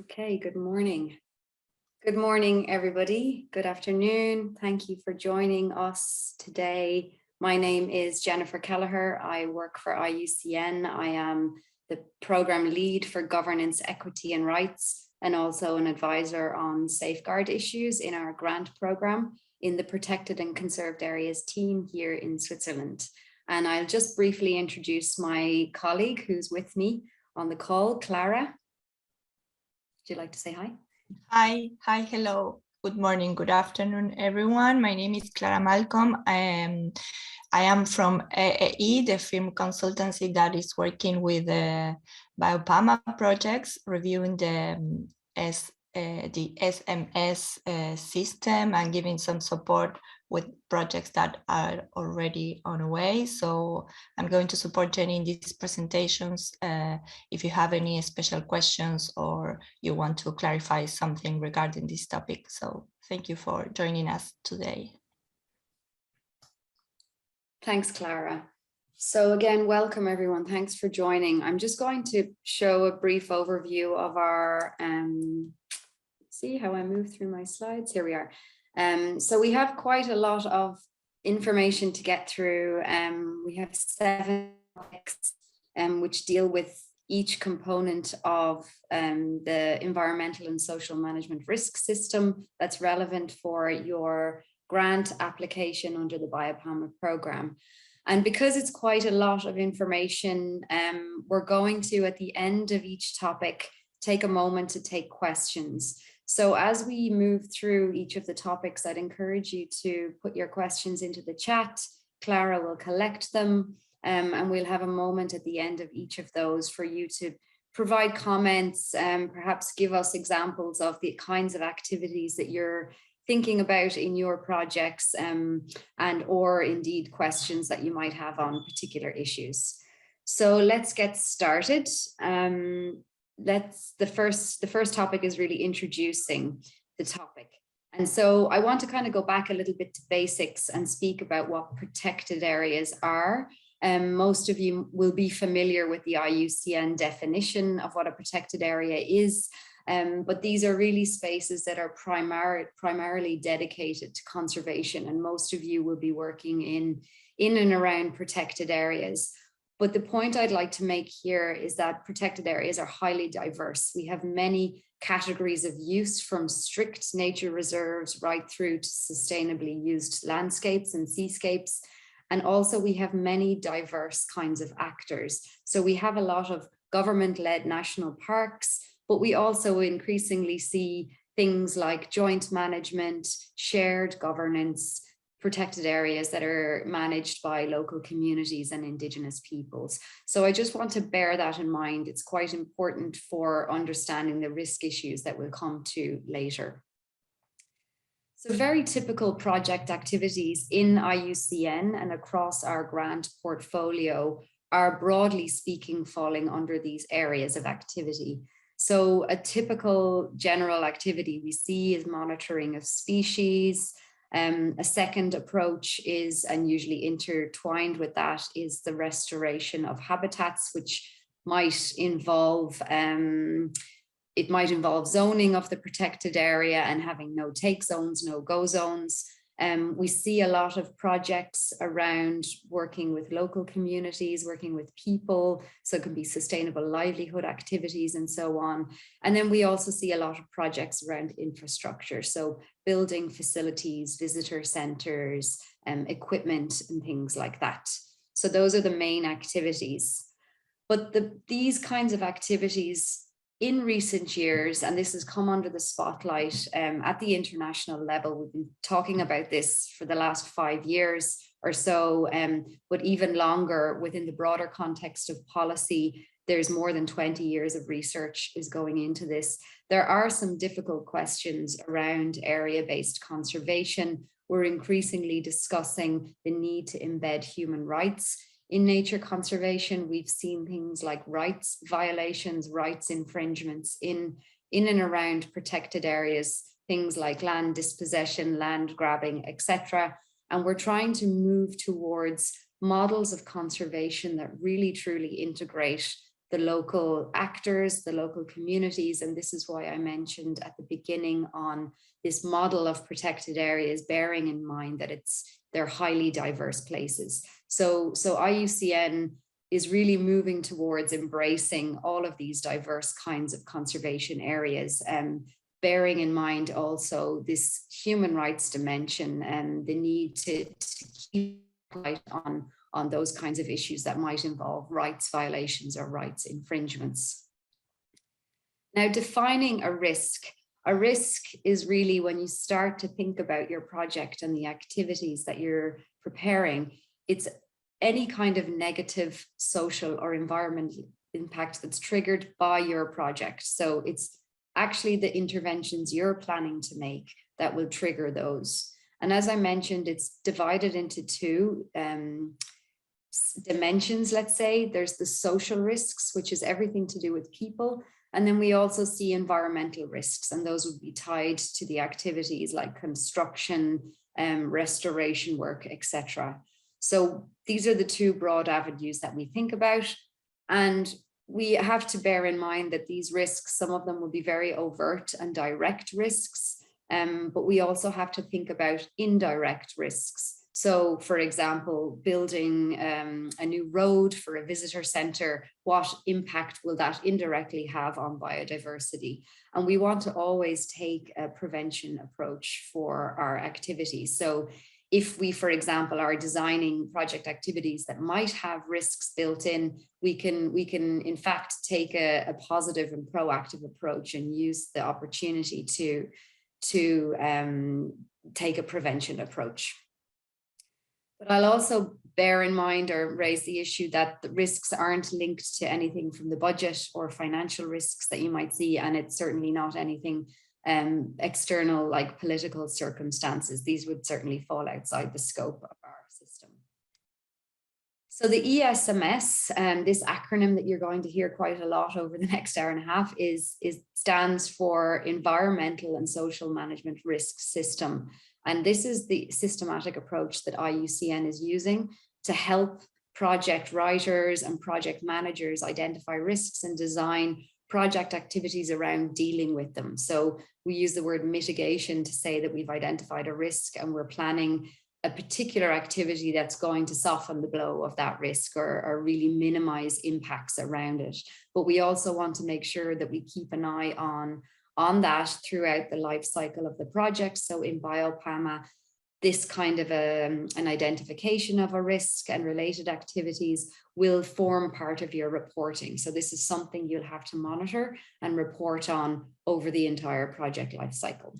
Okay, good morning. Good morning, everybody. Good afternoon. Thank you for joining us today. My name is Jennifer Kelleher. I work for IUCN. I am the program lead for governance, equity and rights, and also an advisor on safeguard issues in our grant program in the protected and conserved areas team here in Switzerland. And I'll just briefly introduce my colleague who's with me on the call, Clara. Would you like to say hi? Hi, hello. Good morning, good afternoon, everyone. My name is Clara Malcolm. I am from AEE, the firm consultancy that is working with the BIOPAMA projects, reviewing the SMS system and giving some support with projects that are already on the way. So I'm going to support Jenny in these presentations. If you have any special questions or you want to clarify something regarding this topic. So thank you for joining us today. Thanks, Clara. So again, welcome everyone. Thanks for joining. I'm just going to show a brief overview of our, see how I move through my slides. Here we are. So we have quite a lot of information to get through. We have 7 topics which deal with each component of the environmental and social management risk system that's relevant for your grant application under the BIOPAMA program. And because it's quite a lot of information, we're going to, at the end of each topic, take a moment to take questions. So as we move through each of the topics, I'd encourage you to put your questions into the chat. Clara will collect them, and we'll have a moment at the end of each of those for you to provide comments, perhaps give us examples of the kinds of activities that you're thinking about in your projects, and or indeed questions that you might have on particular issues. So let's get started. The first topic is really introducing the topic. And so I want to kind of go back a little bit to basics and speak about what protected areas are. Most of you will be familiar with the IUCN definition of what a protected area is. But these are really spaces that are primarily dedicated to conservation, and most of you will be working in and around protected areas. But the point I'd like to make here is that protected areas are highly diverse. We have many categories of use, from strict nature reserves right through to sustainably used landscapes and seascapes. And also we have many diverse kinds of actors. So we have a lot of government-led national parks, but we also increasingly see things like joint management, shared governance, protected areas that are managed by local communities and Indigenous peoples. So I just want to bear that in mind. It's quite important for understanding the risk issues that we'll come to later. So very typical project activities in IUCN and across our grant portfolio are, broadly speaking, falling under these areas of activity. So a typical general activity we see is monitoring of species. A second approach is, and usually intertwined with that, is the restoration of habitats, which might involve zoning of the protected area and having no take zones, no go zones. We see a lot of projects around working with local communities, working with people, so it can be sustainable livelihood activities and so on. And then we also see a lot of projects around infrastructure, so building facilities, visitor centers, equipment and things like that. So those are the main activities. But these kinds of activities in recent years, and this has come under the spotlight at the international level, we've been talking about this for the last 5 years or so, but even longer within the broader context of policy, there's more than 20 years of research is going into this. There are some difficult questions around area-based conservation. We're increasingly discussing the need to embed human rights in nature conservation. We've seen things like rights violations, rights infringements in and around protected areas, things like land dispossession, land grabbing, etc. And we're trying to move towards models of conservation that really truly integrate the local actors, the local communities. And this is why I mentioned at the beginning on this model of protected areas, bearing in mind that they're highly diverse places. So IUCN is really moving towards embracing all of these diverse kinds of conservation areas, bearing in mind also this human rights dimension and the need to keep light on those kinds of issues that might involve rights violations or rights infringements. Now, defining a risk is really when you start to think about your project and the activities that you're preparing, it's any kind of negative social or environmental impact that's triggered by your project. So it's actually the interventions you're planning to make that will trigger those. And as I mentioned, it's divided into two dimensions, let's say. There's the social risks, which is everything to do with people. And then we also see environmental risks, and those would be tied to the activities like construction, restoration work, etc. So these are the two broad avenues that we think about. And we have to bear in mind that these risks, some of them will be very overt and direct risks, but we also have to think about indirect risks. So, for example, building a new road for a visitor center, what impact will that indirectly have on biodiversity? And we want to always take a prevention approach for our activities. So if we, for example, are designing project activities that might have risks built in, we can in fact take a positive and proactive approach and use the opportunity to take a prevention approach. But I'll also bear in mind or raise the issue that the risks aren't linked to anything from the budget or financial risks that you might see, and it's certainly not anything external like political circumstances. These would certainly fall outside the scope of our system. So the ESMS, this acronym that you're going to hear quite a lot over the next hour and a half, stands for Environmental and Social Management Risk System. And this is the systematic approach that IUCN is using to help project writers and project managers identify risks and design project activities around dealing with them. So we use the word mitigation to say that we've identified a risk and we're planning a particular activity that's going to soften the blow of that risk or really minimize impacts around it. But we also want to make sure that we keep an eye on that throughout the life cycle of the project. So in BIOPAMA, this kind of an identification of a risk and related activities will form part of your reporting. So this is something you'll have to monitor and report on over the entire project life cycle.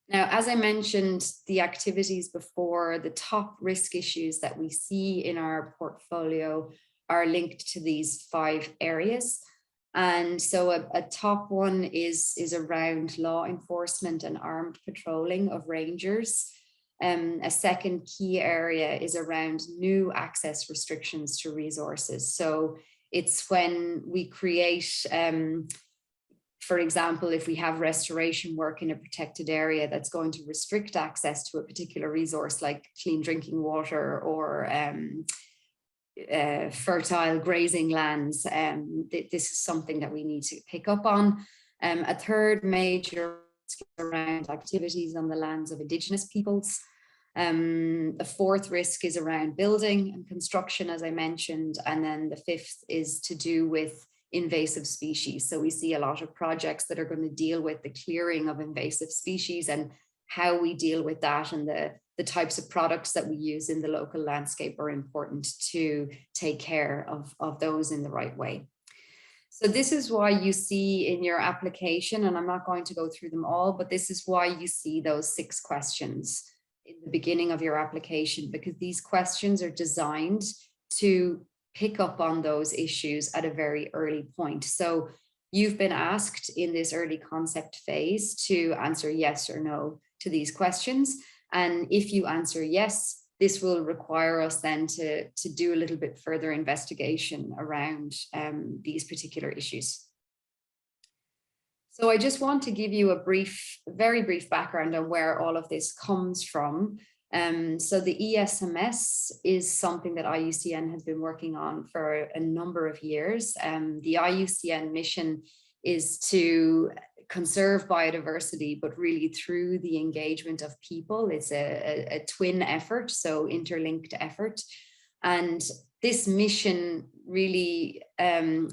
Now, as I mentioned, the activities before, the top risk issues that we see in our portfolio are linked to these 5 areas. And so a top one is around law enforcement and armed patrolling of rangers. A second key area is around new access restrictions to resources. So it's when we create, for example, if we have restoration work in a protected area that's going to restrict access to a particular resource like clean drinking water or fertile grazing lands, this is something that we need to pick up on. A third major risk around activities on the lands of Indigenous peoples. The fourth risk is around building and construction, as I mentioned, and then the fifth is to do with invasive species. So we see a lot of projects that are going to deal with the clearing of invasive species and how we deal with that, and the types of products that we use in the local landscape are important to take care of those in the right way. So this is why you see in your application, and I'm not going to go through them all, but this is why you see those 6 questions in the beginning of your application, because these questions are designed to pick up on those issues at a very early point. So you've been asked in this early concept phase to answer yes or no to these questions. And if you answer yes, this will require us then to do a little bit further investigation around these particular issues. So I just want to give you a very brief background on where all of this comes from. So the ESMS is something that IUCN has been working on for a number of years. The IUCN mission is to conserve biodiversity, but really through the engagement of people. It's a twin effort, so interlinked effort. And this mission really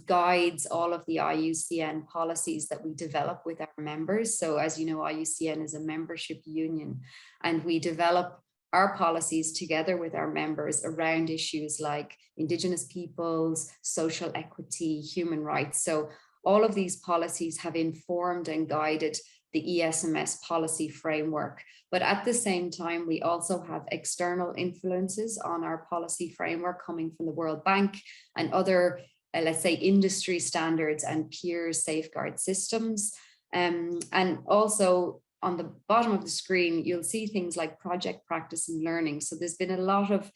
guides all of the IUCN policies that we develop with our members. So as you know, IUCN is a membership union, and we develop our policies together with our members around issues like Indigenous peoples, social equity, human rights. So all of these policies have informed and guided the ESMS policy framework. But at the same time, we also have external influences on our policy framework coming from the World Bank and other, let's say, industry standards and peer safeguard systems. And also on the bottom of the screen, you'll see things like project practice and learning. So there's been a lot of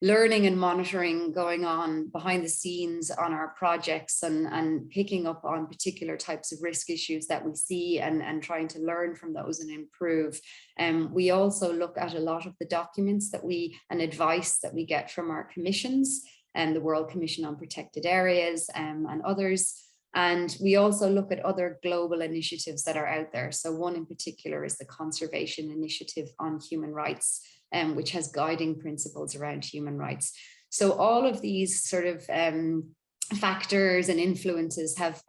learning and monitoring going on behind the scenes on our projects and picking up on particular types of risk issues that we see and trying to learn from those and improve. We also look at a lot of the documents that and advice that we get from our commissions and the World Commission on Protected Areas and others. And we also look at other global initiatives that are out there. So one in particular is the Conservation Initiative on Human Rights, which has guiding principles around human rights. So all of these sort of factors and influences have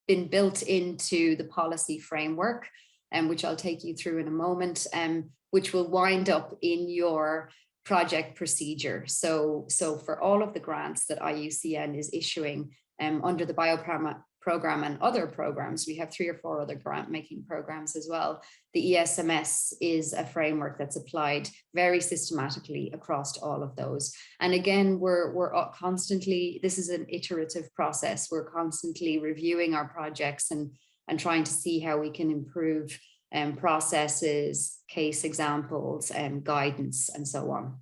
been built into the policy framework, which I'll take you through in a moment, which will wind up in your project procedure. So for all of the grants that IUCN is issuing under the BIOPAMA program and other programs, we have 3 or 4 other grant making programs as well. The ESMS is a framework that's applied very systematically across all of those. And again, we're constantly, this is an iterative process. We're constantly reviewing our projects and trying to see how we can improve processes, case examples, and guidance, and so on.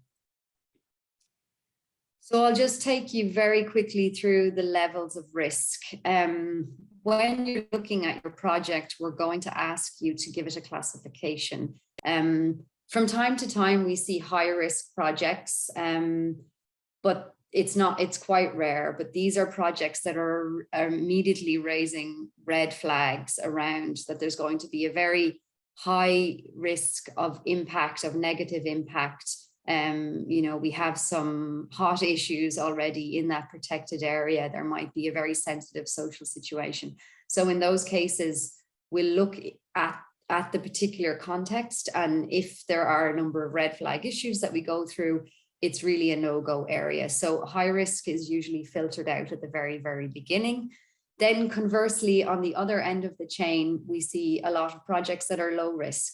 So I'll just take you very quickly through the levels of risk. When you're looking at your project, we're going to ask you to give it a classification. From time to time, we see high risk projects, but it's quite rare, but these are projects that are immediately raising red flags around that there's going to be a very high risk of impact, of negative impact. You know, we have some hot issues already in that protected area. There might be a very sensitive social situation. So in those cases, we'll look at the particular context. And if there are a number of red flag issues that we go through, it's really a no-go area. So high risk is usually filtered out at the very, very beginning. Then conversely, on the other end of the chain, we see a lot of projects that are low risk.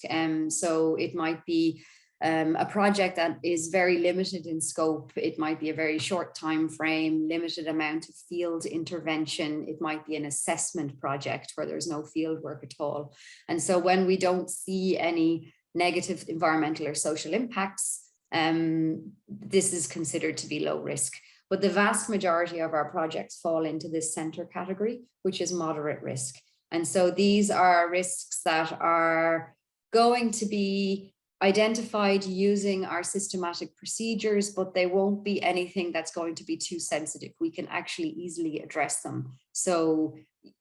So it might be a project that is very limited in scope. It might be a very short time frame, limited amount of field intervention. It might be an assessment project where there's no field work at all. And so when we don't see any negative environmental or social impacts, this is considered to be low risk. But the vast majority of our projects fall into this center category, which is moderate risk. And so these are risks that are going to be identified using our systematic procedures, but they won't be anything that's going to be too sensitive. We can actually easily address them. So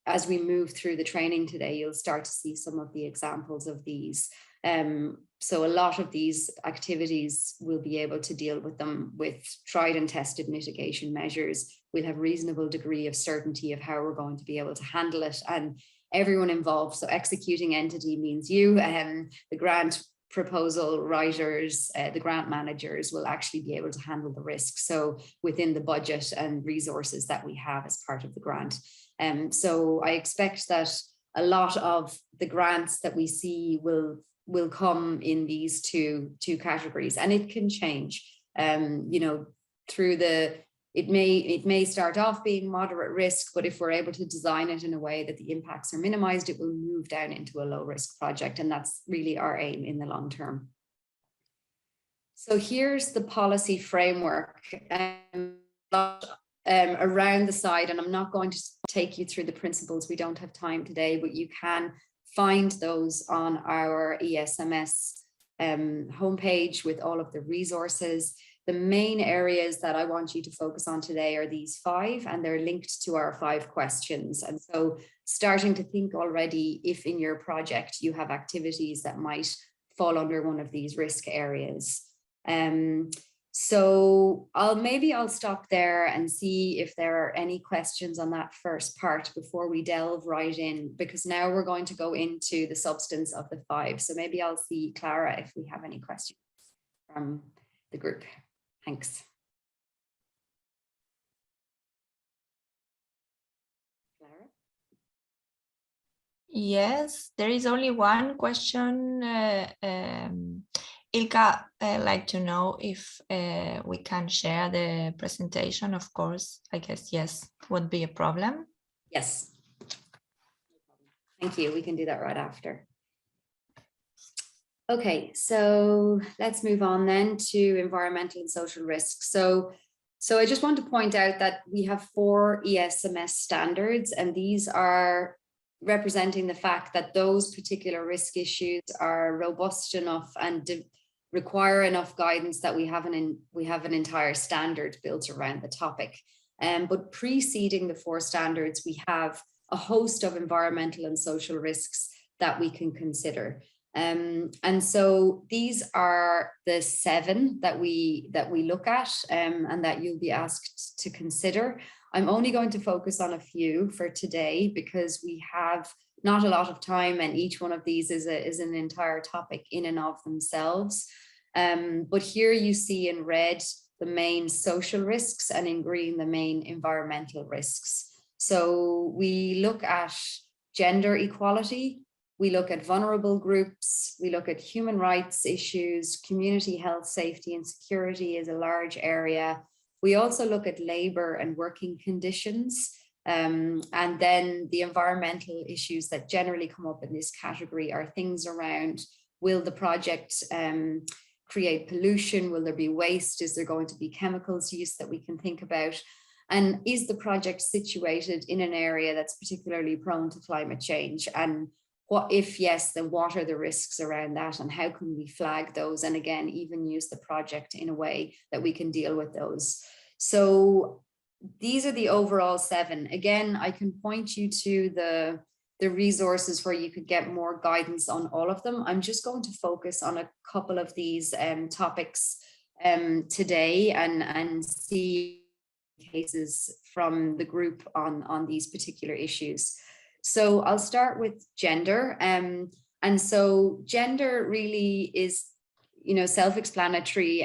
as we move through the training today, you'll start to see some of the examples of these. So a lot of these activities we'll be able to deal with them with tried and tested mitigation measures. We'll have reasonable degree of certainty of how we're going to be able to handle it, and everyone involved. So executing entity means you, the grant proposal writers, the grant managers will actually be able to handle the risk. So within the budget and resources that we have as part of the grant. So I expect that a lot of the grants that we see will come in these two categories, and it can change. You know, through it may start off being moderate risk, but if we're able to design it in a way that the impacts are minimized, it will move down into a low risk project. And that's really our aim in the long term. So here's the policy framework around the side, and I'm not going to take you through the principles. We don't have time today, but you can find those on our ESMS homepage with all of the resources. The main areas that I want you to focus on today are these 5, and they're linked to our 5 questions. And so starting to think already if in your project you have activities that might fall under one of these risk areas. So I'll stop there and see if there are any questions on that first part before we delve right in, because now we're going to go into the substance of the 5. So maybe I'll see Clara if we have any questions from the group. Thanks. Clara? Yes, there is only one question. Ilka, I'd like to know if we can share the presentation. Of course, I guess yes, would be a problem. Yes. Thank you. We can do that right after. Okay, so let's move on then to environmental and social risks. So I just want to point out that we have 4 ESMS standards, and these are representing the fact that those particular risk issues are robust enough and require enough guidance that we have an entire standard built around the topic. But preceding the 4 standards, we have a host of environmental and social risks that we can consider. And so these are the 7 that we look at and that you'll be asked to consider. I'm only going to focus on a few for today because we have not a lot of time, and each one of these is an entire topic in and of themselves. But here you see in red the main social risks and in green the main environmental risks. So we look at gender equality, we look at vulnerable groups, we look at human rights issues, community health, safety and security is a large area. We also look at labor and working conditions, and then the environmental issues that generally come up in this category are things around, will the project create pollution? Will there be waste? Is there going to be chemicals use that we can think about? And is the project situated in an area that's particularly prone to climate change? And what if yes, then what are the risks around that, and how can we flag those? And again, even use the project in a way that we can deal with those. So these are the overall 7. Again, I can point you to the resources where you could get more guidance on all of them. I'm just going to focus on a couple of these topics today and see cases from the group on these particular issues. So I'll start with gender. And so gender really is, self-explanatory.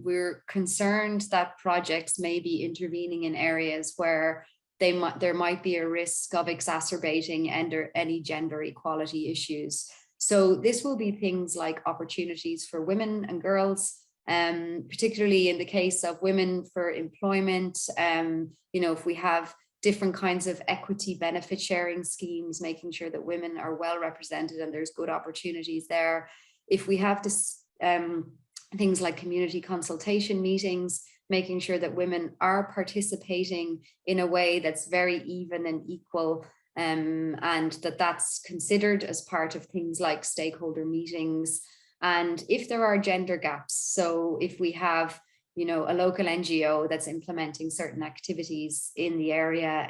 We're concerned that projects may be intervening in areas where there might be a risk of exacerbating any gender equality issues. So this will be things like opportunities for women and girls, particularly in the case of women for employment. If we have different kinds of equity benefit sharing schemes, making sure that women are well represented and there's good opportunities there. If we have this, things like community consultation meetings, making sure that women are participating in a way that's very even and equal, and that's considered as part of things like stakeholder meetings. And if there are gender gaps, so if we have a local NGO that's implementing certain activities in the area,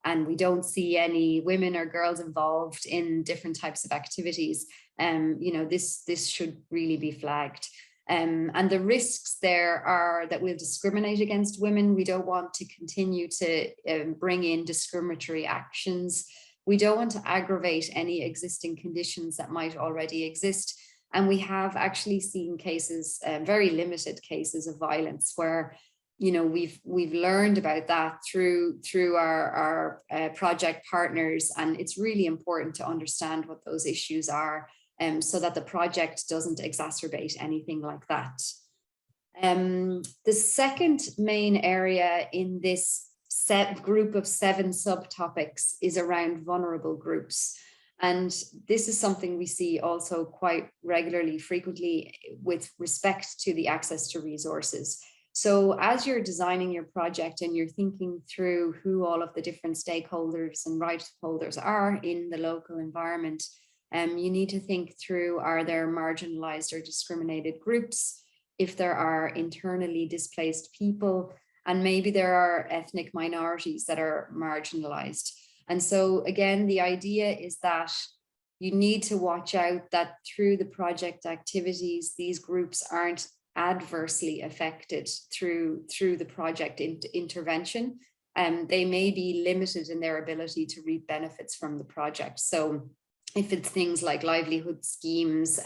and we don't see any women or girls involved in different types of activities, this should really be flagged. And the risks there are that we'll discriminate against women. We don't want to continue to bring in discriminatory actions. We don't want to aggravate any existing conditions that might already exist. And we have actually seen cases, very limited cases of violence where, we've learned about that through our project partners. And it's really important to understand what those issues are, so that the project doesn't exacerbate anything like that. The second main area in this group of 7 subtopics is around vulnerable groups. And this is something we see also quite regularly, frequently, with respect to the access to resources. So as you're designing your project and you're thinking through who all of the different stakeholders and rights holders are in the local environment, You need to think through, are there marginalized or discriminated groups? If there are internally displaced people, and maybe there are ethnic minorities that are marginalized. And so again, the idea is that you need to watch out that through the project activities, these groups aren't adversely affected through the project intervention. They may be limited in their ability to reap benefits from the project. So if it's things like livelihood schemes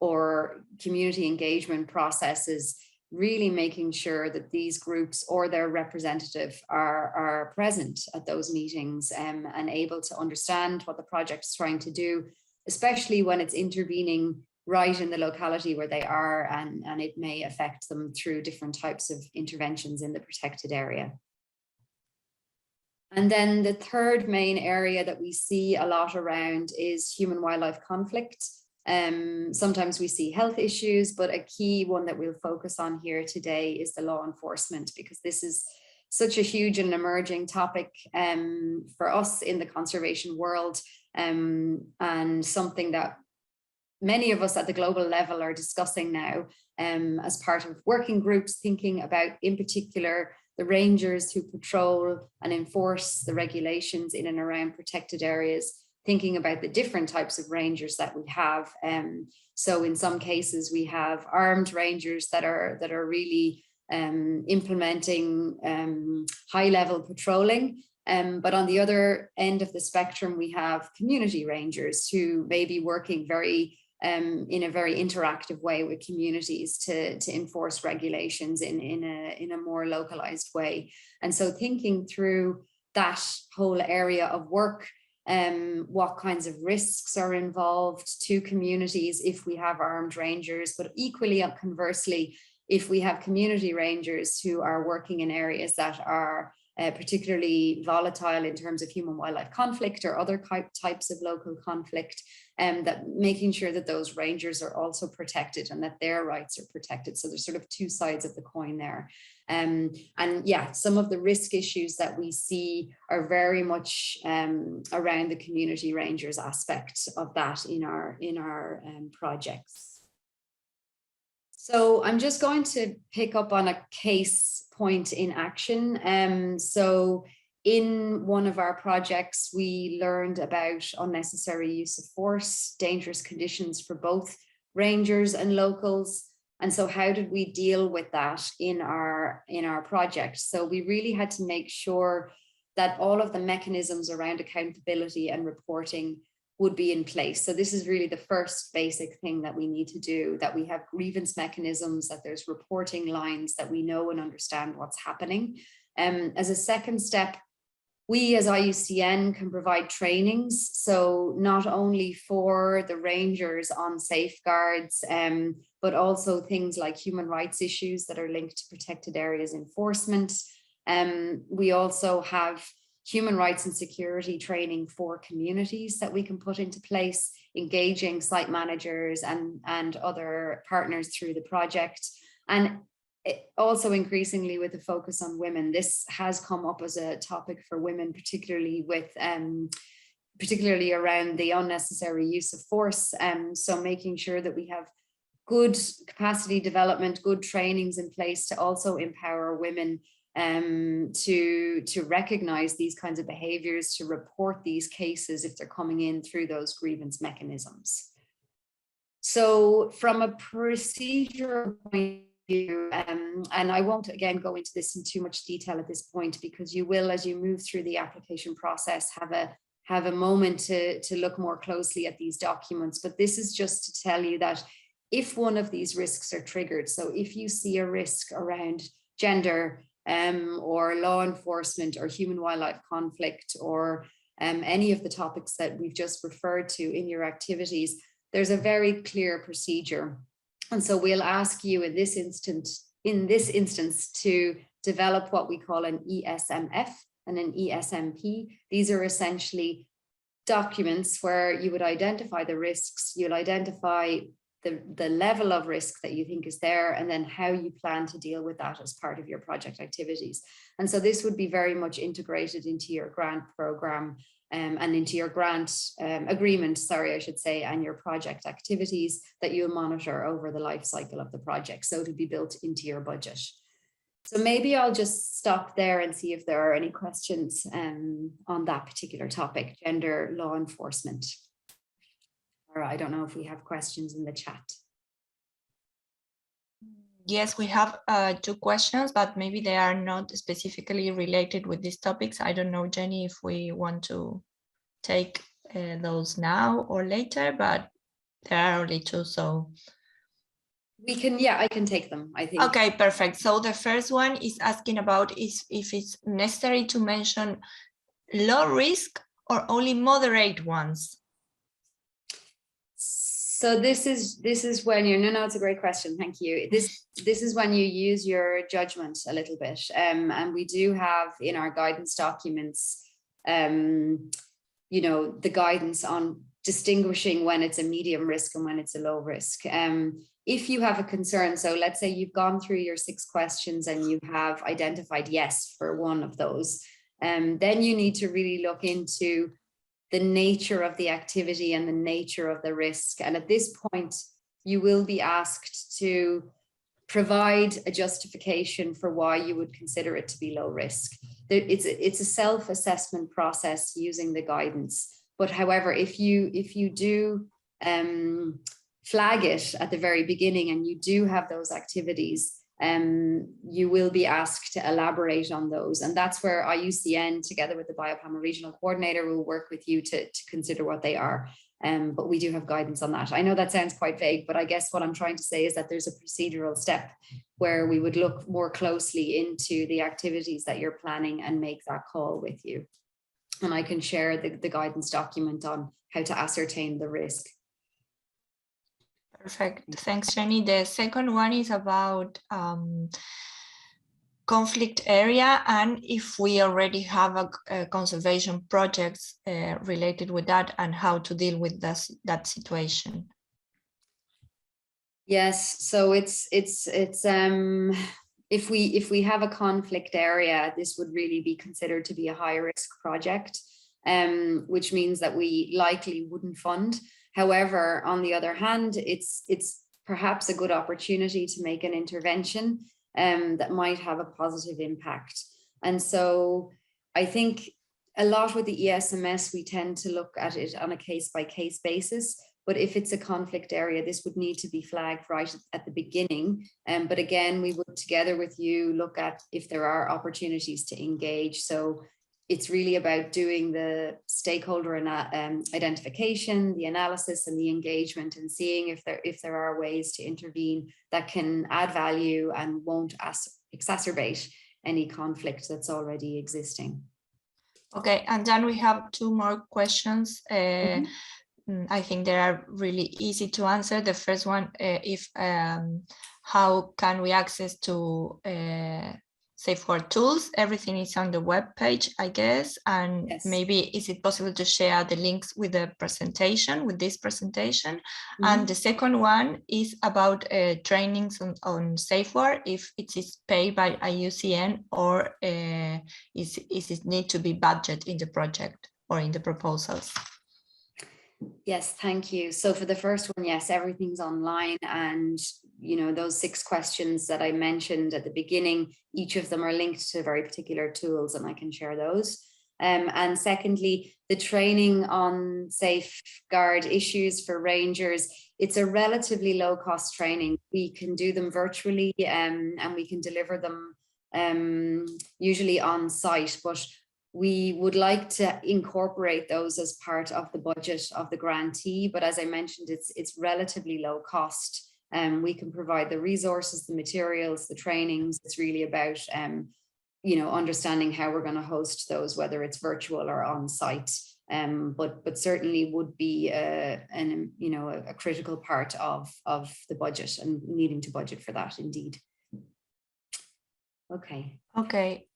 or community engagement processes, really making sure that these groups or their representative are present at those meetings and able to understand what the project is trying to do, especially when it's intervening right in the locality where they are, and it may affect them through different types of interventions in the protected area. And then the third main area that we see a lot around is human-wildlife conflict. Sometimes we see health issues, but a key one that we'll focus on here today is the law enforcement, because this is such a huge and emerging topic for us in the conservation world, and something that many of us at the global level are discussing now as part of working groups, thinking about, in particular, the rangers who patrol and enforce the regulations in and around protected areas, thinking about the different types of rangers that we have. So in some cases, we have armed rangers that are really implementing high-level patrolling. But on the other end of the spectrum, we have community rangers who may be working in a very interactive way with communities to enforce regulations in a more localized way. And so thinking through that whole area of work, what kinds of risks are involved to communities if we have armed rangers, but equally conversely, if we have community rangers who are working in areas that are particularly volatile in terms of human-wildlife conflict or other types of local conflict, that making sure that those rangers are also protected and that their rights are protected. So there's sort of two sides of the coin there. And yeah, some of the risk issues that we see are very much around the community rangers aspect of that in our projects. So I'm just going to pick up on a case point in action. So in one of our projects, we learned about unnecessary use of force, dangerous conditions for both rangers and locals. And so how did we deal with that in our project? So we really had to make sure that all of the mechanisms around accountability and reporting would be in place. So this is really the first basic thing that we need to do, that we have grievance mechanisms, that there's reporting lines, that we know and understand what's happening. As a second step, we as IUCN can provide trainings. So not only for the rangers on safeguards, but also things like human rights issues that are linked to protected areas enforcement. We also have human rights and security training for communities that we can put into place, engaging site managers and other partners through the project. And also increasingly with a focus on women. This has come up as a topic for women, particularly around the unnecessary use of force. So making sure that we have good capacity development, good trainings in place to also empower women to recognize these kinds of behaviors, to report these cases if they're coming in through those grievance mechanisms. So from a procedural point of view, and I won't again go into this in too much detail at this point, because you will, as you move through the application process, have a moment to look more closely at these documents. But this is just to tell you that if one of these risks are triggered, so if you see a risk around gender, or law enforcement or human-wildlife conflict, or any of the topics that we've just referred to in your activities, there's a very clear procedure. And so we'll ask you in this instance to develop what we call an ESMF and an ESMP. These are essentially documents where you would identify the risks, you'll identify the level of risk that you think is there, and then how you plan to deal with that as part of your project activities. And so this would be very much integrated into your grant program and into your grant agreement, sorry, I should say, and your project activities that you'll monitor over the life cycle of the project. So it'll be built into your budget. So maybe I'll just stop there and see if there are any questions on that particular topic, gender law enforcement. Or I don't know if we have questions in the chat. Yes, we have 2 questions, but maybe they are not specifically related with these topics. I don't know, Jenny, if we want to take those now or later, but there are only 2, so. We can, yeah, I can take them, I think. Okay, perfect. So the first one is asking about if it's necessary to mention low risk or only moderate ones. So this is when you're, no, it's a great question. Thank you. This is when you use your judgment a little bit. And we do have in our guidance documents, you know, the guidance on distinguishing when it's a medium risk and when it's a low risk. If you have a concern, so let's say you've gone through your 6 questions and you have identified yes for one of those, then you need to really look into the nature of the activity and the nature of the risk. And at this point, you will be asked to provide a justification for why you would consider it to be low risk. It's a self-assessment process using the guidance. But however, if you do flag it at the very beginning and you do have those activities, you will be asked to elaborate on those. And that's where IUCN, together with the BIOPAMA regional coordinator, will work with you to consider what they are. But we do have guidance on that. I know that sounds quite vague, but I guess what I'm trying to say is that there's a procedural step where we would look more closely into the activities that you're planning and make that call with you. And I can share the guidance document on how to ascertain the risk. Perfect. Thanks, Jenny. The second one is about conflict area, and if we already have a conservation projects related with that, and how to deal with that situation. Yes, so it's if we have a conflict area, this would really be considered to be a high risk project, which means that we likely wouldn't fund. However, on the other hand, it's perhaps a good opportunity to make an intervention that might have a positive impact. And so I think a lot with the ESMS, we tend to look at it on a case-by-case basis. But if it's a conflict area, this would need to be flagged right at the beginning. But again, we would, together with you, look at if there are opportunities to engage. So it's really about doing the stakeholder identification, the analysis and the engagement, and seeing if there are ways to intervene that can add value and won't exacerbate any conflict that's already existing. Okay, and then we have 2 more questions. I think they are really easy to answer. The first one, how can we access to safeguard tools? Everything is on the web page, I guess. And yes, maybe is it possible to share the links with the presentation, with this presentation? And the second one is about trainings on safeguard, if it is paid by IUCN or is it need to be budgeted in the project or in the proposals? Yes, thank you. So for the first one, yes, everything's online, and you know, those 6 questions that I mentioned at the beginning, each of them are linked to very particular tools, and I can share those. And secondly, the training on safeguard issues for rangers, it's a relatively low cost training. We can do them virtually and we can deliver them usually on site, but we would like to incorporate those as part of the budget of the grantee. But as I mentioned, it's relatively low cost. We can provide the resources, the materials, the trainings. It's really about, you know, understanding how we're going to host those, whether it's virtual or on site. But certainly would be a critical part of the budget, and needing to budget for that indeed. Okay. Okay.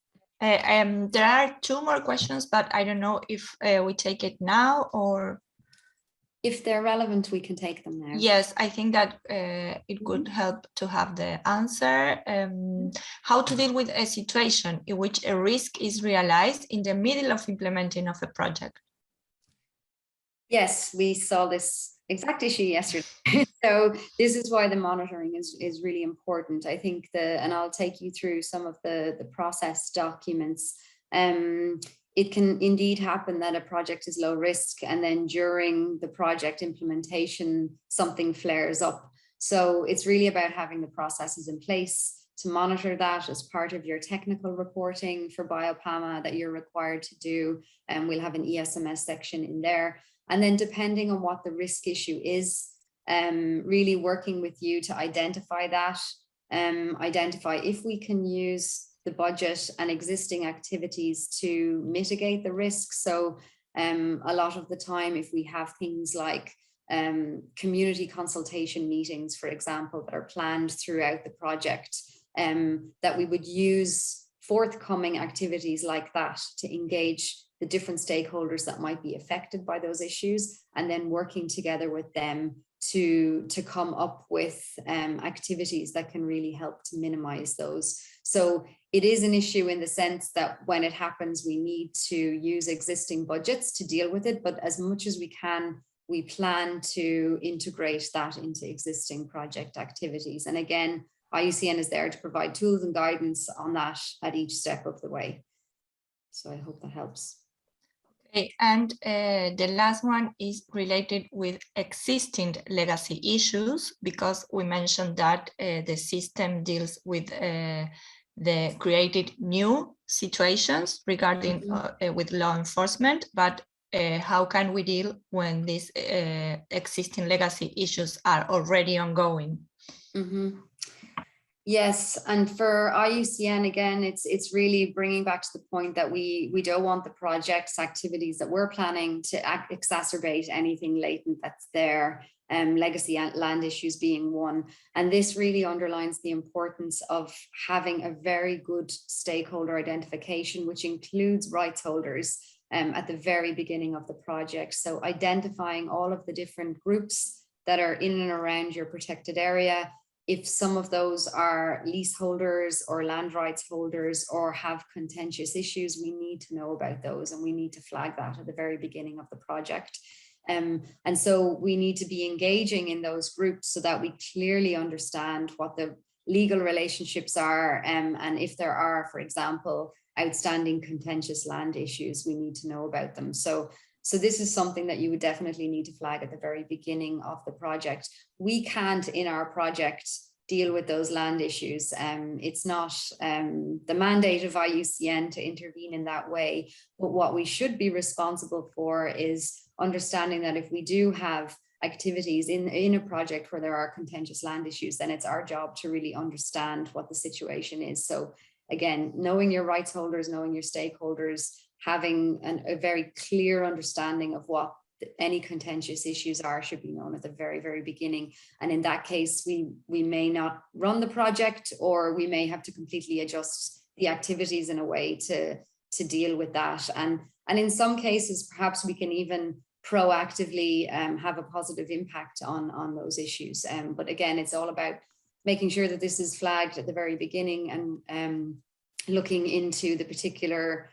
There are 2 more questions, but I don't know if we take it now or. If they're relevant, we can take them now. Yes, I think that it could help to have the answer. How to deal with a situation in which a risk is realized in the middle of implementing of a project? Yes, we saw this exact issue yesterday. So this is why the monitoring is really important. I think and I'll take you through some of the process documents. It can indeed happen that a project is low risk, and then during the project implementation, something flares up. So it's really about having the processes in place to monitor that as part of your technical reporting for BIOPAMA that you're required to do. And we'll have an ESMS section in there. And then depending on what the risk issue is, really working with you to identify that, identify if we can use the budget and existing activities to mitigate the risk. So a lot of the time, if we have things like community consultation meetings, for example, that are planned throughout the project, that we would use forthcoming activities like that to engage the different stakeholders that might be affected by those issues, and then working together with them to come up with activities that can really help to minimize those. So it is an issue in the sense that when it happens, we need to use existing budgets to deal with it, but as much as we can, we plan to integrate that into existing project activities. And again, IUCN is there to provide tools and guidance on that at each step of the way. So I hope that helps. Okay, and the last one is related with existing legacy issues, because we mentioned that the system deals with the created new situations regarding with law enforcement, but how can we deal when these existing legacy issues are already ongoing? Yes, and for IUCN, again, it's really bringing back to the point that we don't want the projects activities that we're planning to exacerbate anything latent that's there, legacy land issues being one. And this really underlines the importance of having a very good stakeholder identification, which includes rights holders at the very beginning of the project. So identifying all of the different groups that are in and around your protected area. If some of those are leaseholders or land rights holders or have contentious issues, we need to know about those, and we need to flag that at the very beginning of the project. And so we need to be engaging in those groups so that we clearly understand what the legal relationships are, and if there are, for example, outstanding contentious land issues, we need to know about them. So this is something that you would definitely need to flag at the very beginning of the project. We can't, in our project, deal with those land issues. It's not the mandate of IUCN to intervene in that way. But what we should be responsible for is understanding that if we do have activities in a project where there are contentious land issues, then it's our job to really understand what the situation is. So again, knowing your rights holders, knowing your stakeholders, having a very clear understanding of what any contentious issues are should be known at the very, very beginning. And in that case, we may not run the project, or we may have to completely adjust the activities in a way to deal with that. And in some cases, perhaps we can even proactively have a positive impact on those issues. But again, it's all about making sure that this is flagged at the very beginning, and looking into the particular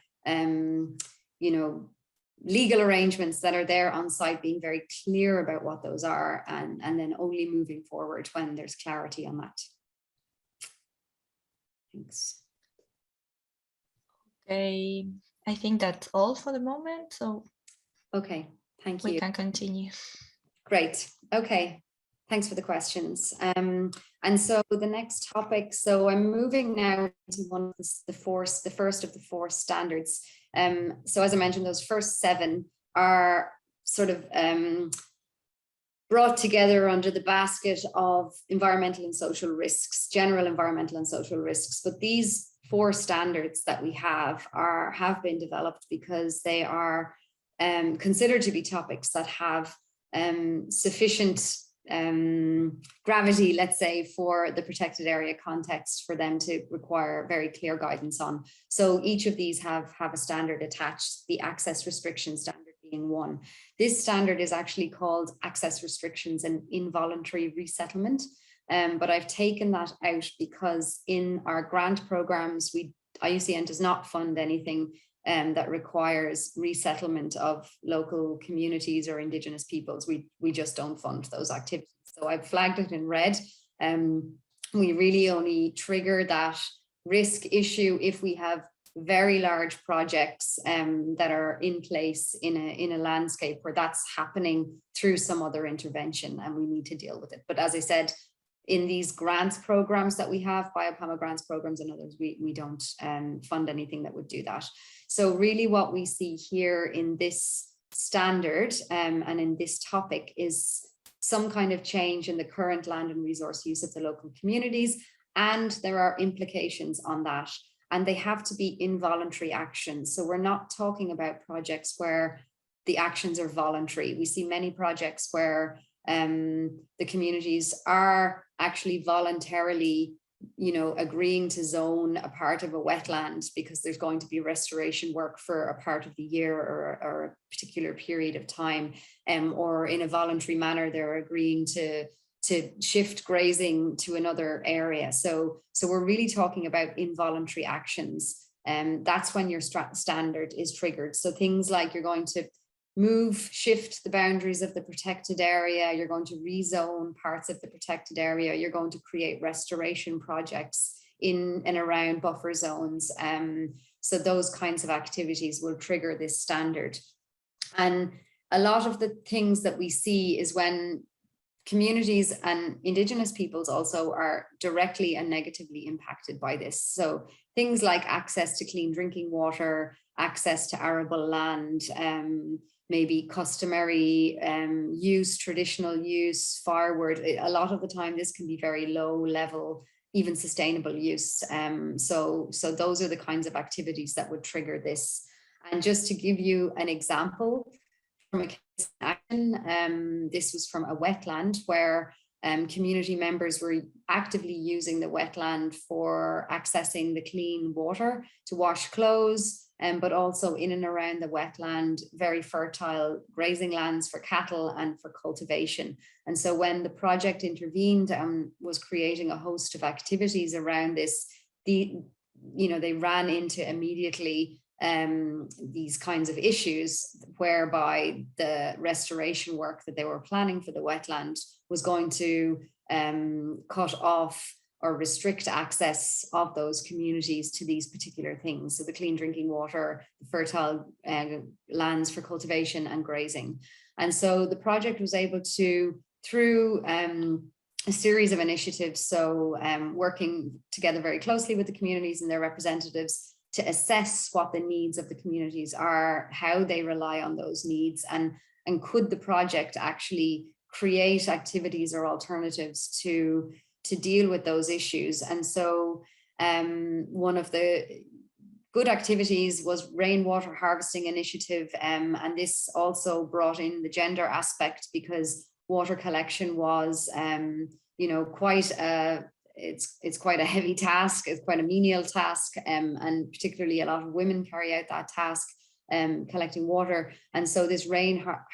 legal arrangements that are there on site, being very clear about what those are, and then only moving forward when there's clarity on that. Thanks. Okay, I think that's all for the moment. So okay, thank you. We can continue. Great. Okay. Thanks for the questions. And so the next topic, so I'm moving now to one of the first of the 4 standards. So as I mentioned, those first 7 are sort of brought together under the basket of environmental and social risks, general environmental and social risks. But these 4 standards that we have have been developed because they are considered to be topics that have sufficient gravity, let's say, for the protected area context for them to require very clear guidance on. So each of these have a standard attached, the access restriction standard being one. This standard is actually called access restrictions and involuntary resettlement. But I've taken that out because in our grant programs, IUCN does not fund anything that requires resettlement of local communities or Indigenous peoples, we just don't fund those activities. So I've flagged it in red. We really only trigger that risk issue if we have very large projects that are in place in a landscape where that's happening through some other intervention, and we need to deal with it. But as I said, in these grants programs that we have, BIOPAMA grants programs and others, we don't fund anything that would do that. So really what we see here in this standard and in this topic is some kind of change in the current land and resource use of the local communities, and there are implications on that, and they have to be involuntary actions. So we're not talking about projects where the actions are voluntary. We see many projects where the communities are actually voluntarily, agreeing to zone a part of a wetland because there's going to be restoration work for a part of the year or a particular period of time, or in a voluntary manner, they're agreeing to shift grazing to another area. So we're really talking about involuntary actions, and that's when your standard is triggered. So things like you're going to shift the boundaries of the protected area, you're going to rezone parts of the protected area, you're going to create restoration projects in and around buffer zones. So those kinds of activities will trigger this standard. And a lot of the things that we see is when communities and Indigenous peoples also are directly and negatively impacted by this. So things like access to clean drinking water, access to arable land, maybe customary use, traditional use, firewood. A lot of the time, this can be very low level, even sustainable use. So those are the kinds of activities that would trigger this. And just to give you an example from a case in action, this was from a wetland where community members were actively using the wetland for accessing the clean water to wash clothes, but also in and around the wetland, very fertile grazing lands for cattle and for cultivation. And so when the project intervened and was creating a host of activities around this, they ran into immediately these kinds of issues whereby the restoration work that they were planning for the wetland was going to cut off or restrict access of those communities to these particular things. So the clean drinking water, the fertile lands for cultivation and grazing. And so the project was able to, through a series of initiatives, so working together very closely with the communities and their representatives to assess what the needs of the communities are, how they rely on those needs, and could the project actually create activities or alternatives to deal with those issues. And so one of the good activities was rainwater harvesting initiative, and this also brought in the gender aspect because water collection was quite a heavy task. It's quite a menial task, and particularly a lot of women carry out that task, collecting water. And so this rainwater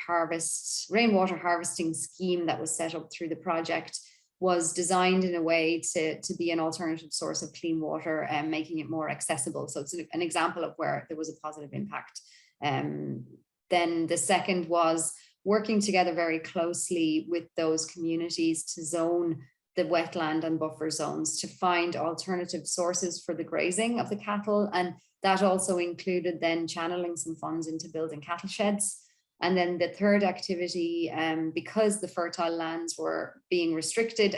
harvesting scheme that was set up through the project was designed in a way to be an alternative source of clean water and making it more accessible. So it's an example of where there was a positive impact. Then the second was working together very closely with those communities to zone the wetland and buffer zones to find alternative sources for the grazing of the cattle. And that also included then channeling some funds into building cattle sheds. And then the third activity, because the fertile lands were being restricted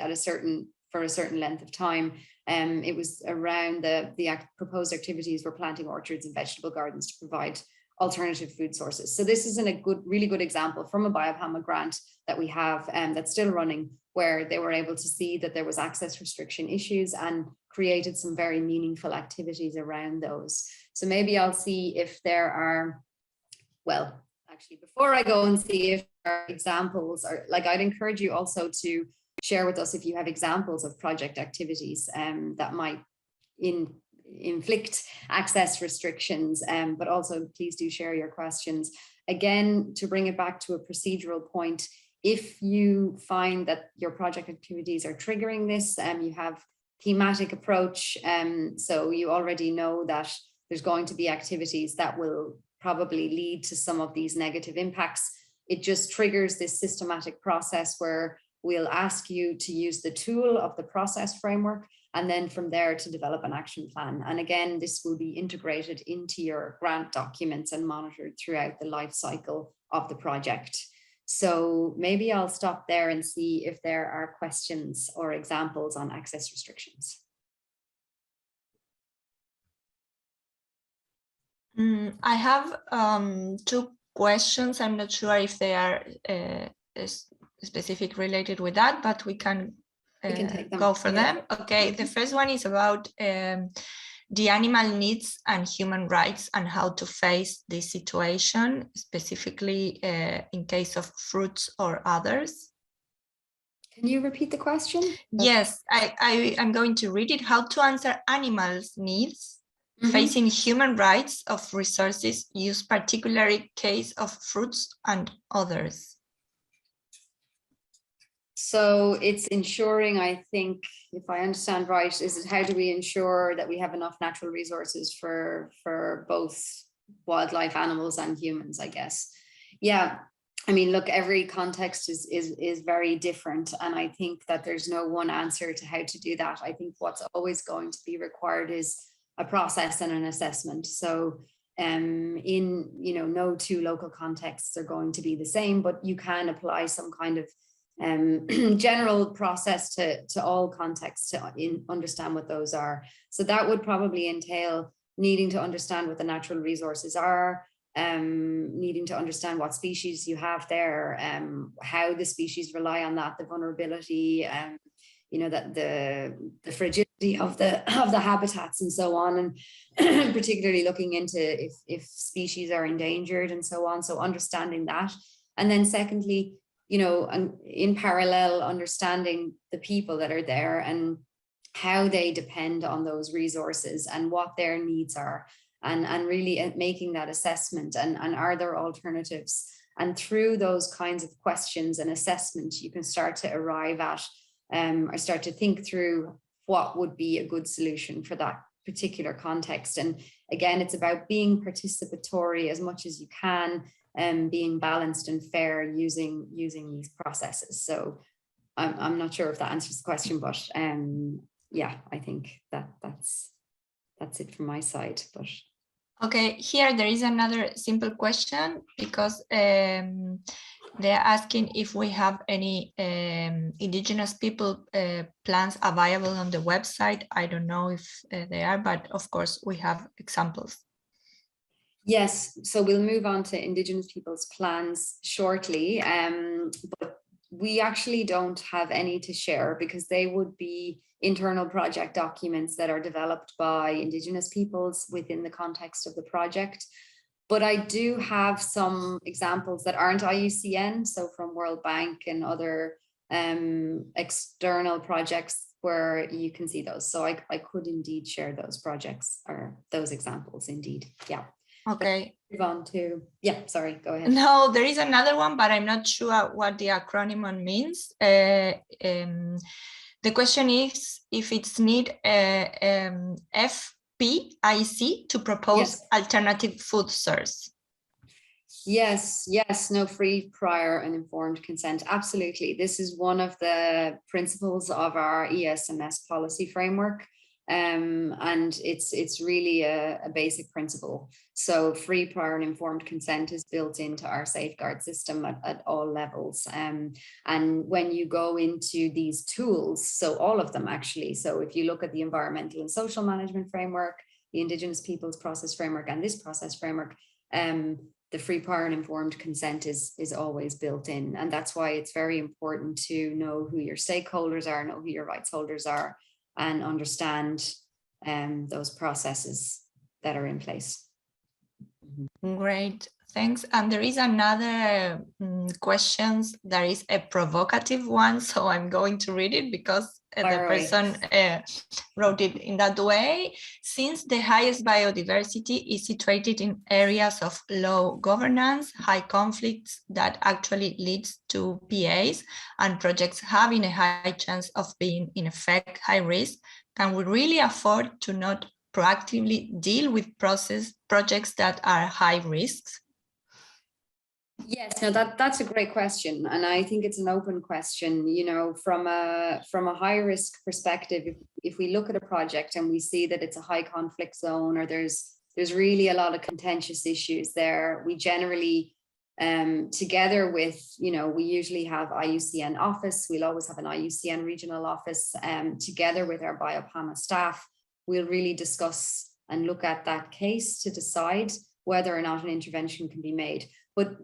for a certain length of time, it was around the proposed activities were planting orchards and vegetable gardens to provide alternative food sources. So this is really good example from a BIOPAMA grant that we have that's still running, where they were able to see that there was access restriction issues and created some very meaningful activities around those. So maybe I'll see if there are, well, actually, before I go and see if there are examples, or I'd encourage you also to share with us if you have examples of project activities that might inflict access restrictions, but also please do share your questions. Again, to bring it back to a procedural point, if you find that your project activities are triggering this, you have thematic approach, so you already know that there's going to be activities that will probably lead to some of these negative impacts. It just triggers this systematic process where we'll ask you to use the tool of the process framework, and then from there to develop an action plan. And again, this will be integrated into your grant documents and monitored throughout the life cycle of the project. So maybe I'll stop there and see if there are questions or examples on access restrictions. I have 2 questions. I'm not sure if they are specific related with that, but we can take them. go for them. Okay, the first one is about the animal needs and human rights and how to face this situation, specifically in case of fruits or others. Can you repeat the question? Yes, I'm going to read it. How to answer animals' needs facing human rights of resources used, particularly case of fruits and others. So it's ensuring, I think, if I understand right, is it how do we ensure that we have enough natural resources for both wildlife, animals and humans, I guess. Yeah, I mean, look, every context is very different. And I think that there's no one answer to how to do that. I think what's always going to be required is a process and an assessment. So in, no 2 local contexts are going to be the same, but you can apply some kind of general process to all contexts to understand what those are. So that would probably entail needing to understand what the natural resources are, needing to understand what species you have there, how the species rely on that, the vulnerability, that the fragility of the habitats and so on, and particularly looking into if species are endangered and so on. So understanding that, and then secondly, and in parallel, understanding the people that are there and how they depend on those resources and what their needs are, and really making that assessment, and are there alternatives? And through those kinds of questions and assessments, you can start to arrive at or start to think through what would be a good solution for that particular context. And again, it's about being participatory as much as you can, and being balanced and fair using these processes. So I'm not sure if that answers the question, but yeah, I think that's it from my side. But okay, here there is another simple question, because they're asking if we have any Indigenous people plans available on the website. I don't know if they are, but of course we have examples. Yes, so we'll move on to Indigenous people's plans shortly, but we actually don't have any to share because they would be internal project documents that are developed by Indigenous peoples within the context of the project. But I do have some examples that aren't IUCN, so from World Bank and other external projects where you can see those. So I could indeed share those projects or those examples indeed, yeah. Okay. Move on to, yeah, sorry, go ahead. No, there is another one, but I'm not sure what the acronym means. The question is if it's need FPIC to propose alternative food source. Yes, no, free, prior and informed consent. Absolutely. This is one of the principles of our ESMS policy framework. And it's really a basic principle. So free, prior and informed consent is built into our safeguard system at all levels. And when you go into these tools, so all of them actually, so if you look at the environmental and social management framework, the Indigenous peoples process framework and this process framework, the free, prior and informed consent is always built in. And that's why it's very important to know who your stakeholders are, know who your rights holders are, and understand those processes that are in place. Great, thanks. And there is another question that is a provocative one, so I'm going to read it because the person wrote it in that way. Since the highest biodiversity is situated in areas of low governance, high conflicts that actually leads to PAs and projects having a high chance of being in effect high risk, can we really afford to not proactively deal with projects that are high risks? Yes, no, that's a great question, and I think it's an open question. You know, from a high risk perspective, if we look at a project and we see that it's a high conflict zone, or there's really a lot of contentious issues there, we generally, together with, you know, we usually have IUCN office. We'll always have an IUCN regional office. Together with our BIOPAMA staff, we'll really discuss and look at that case to decide whether or not an intervention can be made. But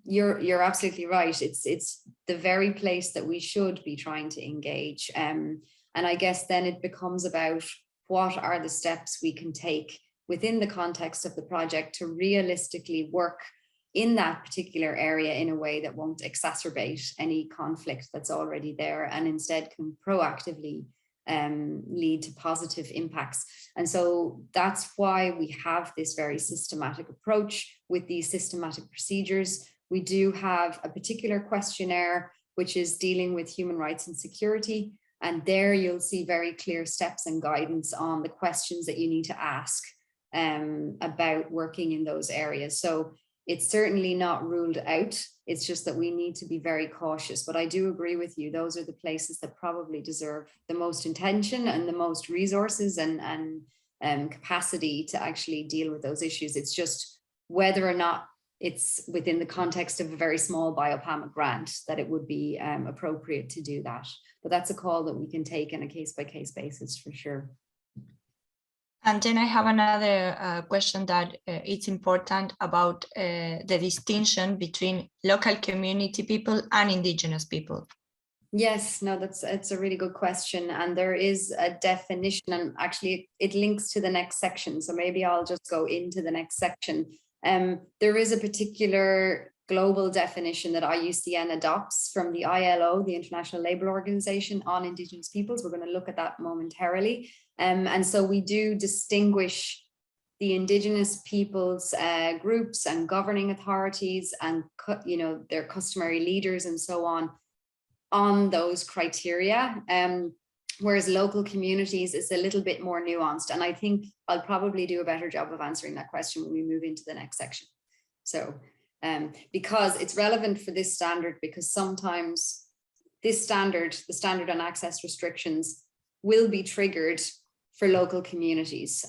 you're absolutely right. It's the very place that we should be trying to engage. And I guess then it becomes about what are the steps we can take within the context of the project to realistically work in that particular area in a way that won't exacerbate any conflict that's already there, and instead can proactively lead to positive impacts. And so that's why we have this very systematic approach with these systematic procedures. We do have a particular questionnaire which is dealing with human rights and security, and there you'll see very clear steps and guidance on the questions that you need to ask about working in those areas. So it's certainly not ruled out. It's just that we need to be very cautious. But I do agree with you. Those are the places that probably deserve the most attention and the most resources and capacity to actually deal with those issues. It's just whether or not it's within the context of a very small BIOPAMA grant that it would be appropriate to do that. But that's a call that we can take on a case-by-case basis for sure. And then I have another question that it's important about the distinction between local community people and Indigenous people. Yes, no, it's a really good question. And there is a definition, and actually it links to the next section. So maybe I'll just go into the next section. There is a particular global definition that IUCN adopts from the ILO, the International Labour Organization, on Indigenous peoples. We're going to look at that momentarily. And so we do distinguish the Indigenous peoples groups and governing authorities and, you know, their customary leaders and so on those criteria. Whereas local communities is a little bit more nuanced. And I think I'll probably do a better job of answering that question when we move into the next section. So, because it's relevant for this standard, because sometimes this standard, the standard on access restrictions, will be triggered for local communities,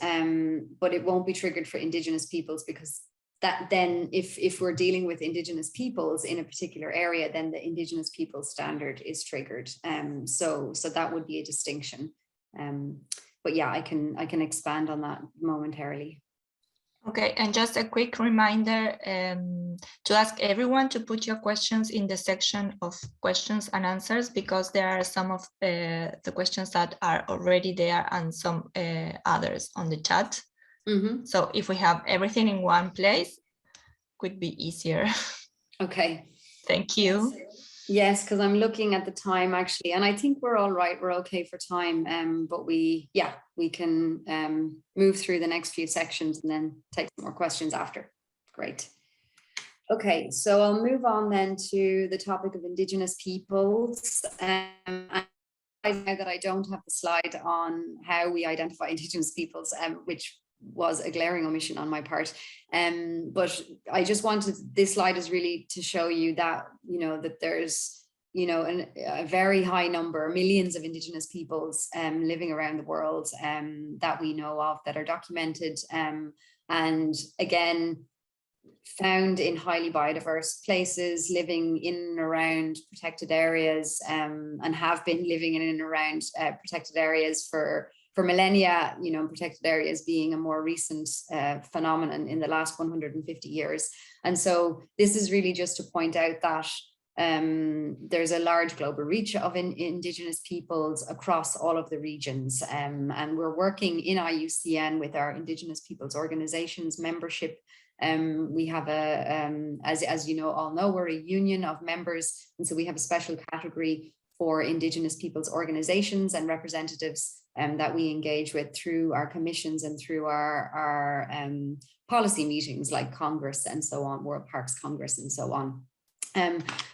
but it won't be triggered for Indigenous peoples, because that then if we're dealing with Indigenous peoples in a particular area, then the Indigenous peoples standard is triggered. So that would be a distinction. But yeah, I can expand on that momentarily. Okay, and just a quick reminder to ask everyone to put your questions in the section of questions and answers, because there are some of the questions that are already there and some others on the chat. Mm-hmm. So if we have everything in one place, could be easier. Okay. Thank you. Yes, because I'm looking at the time actually, and I think we're all right. We're okay for time, but we can move through the next few sections and then take some more questions after. Great. Okay, so I'll move on then to the topic of Indigenous peoples. I know that I don't have the slide on how we identify Indigenous peoples, which was a glaring omission on my part. But I just wanted, this slide is really to show you that, you know, that there's, you know, a very high number, millions of Indigenous peoples living around the world that we know of, that are documented. And again, found in highly biodiverse places, living in and around protected areas, and have been living in and around protected areas for millennia, you know, protected areas being a more recent phenomenon in the last 150 years. And so this is really just to point out that there's a large global reach of Indigenous peoples across all of the regions. And we're working in IUCN with our Indigenous peoples organizations membership. We have as you know, all know, we're a union of members. And so we have a special category for Indigenous peoples organizations and representatives that we engage with through our commissions and through our policy meetings like Congress and so on, World Parks Congress and so on.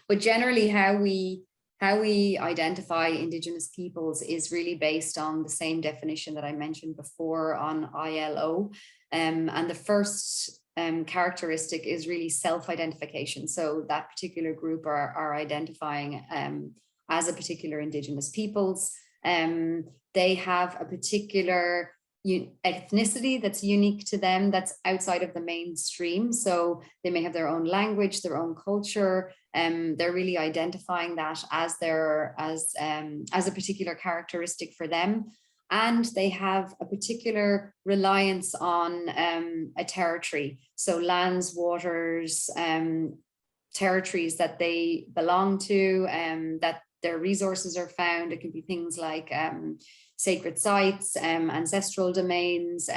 But generally how we how we identify Indigenous peoples is really based on the same definition that I mentioned before on ILO. And the first characteristic is really self-identification. So that particular group are identifying as a particular Indigenous peoples. They have a particular ethnicity that's unique to them, that's outside of the mainstream. So they may have their own language, their own culture. They're really identifying that as a particular characteristic for them. And they have a particular reliance on a territory. So lands, waters, territories that they belong to, that their resources are found. It can be things like sacred sites, ancestral domains,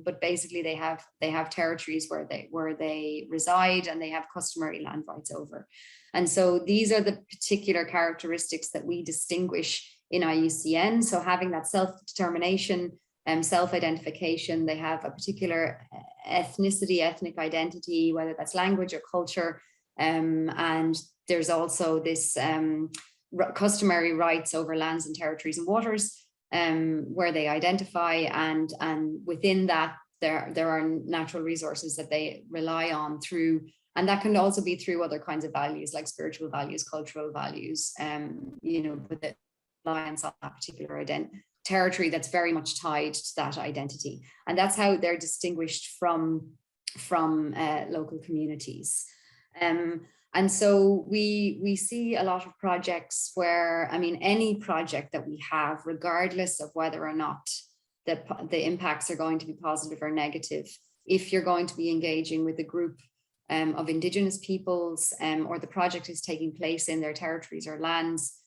but basically they have territories where they reside, and they have customary land rights over. And so these are the particular characteristics that we distinguish in IUCN. So having that self-determination and self-identification, they have a particular ethnicity, ethnic identity, whether that's language or culture, and there's also this customary rights over lands and territories and waters, where they identify, and within that there are natural resources that they rely on through, and that can also be through other kinds of values like spiritual values, cultural values, with the reliance on that particular territory that's very much tied to that identity, and that's how they're distinguished from local communities. And so we see a lot of projects where, any project that we have, regardless of whether or not the impacts are going to be positive or negative, if you're going to be engaging with a group of Indigenous peoples, or the project is taking place in their territories or lands,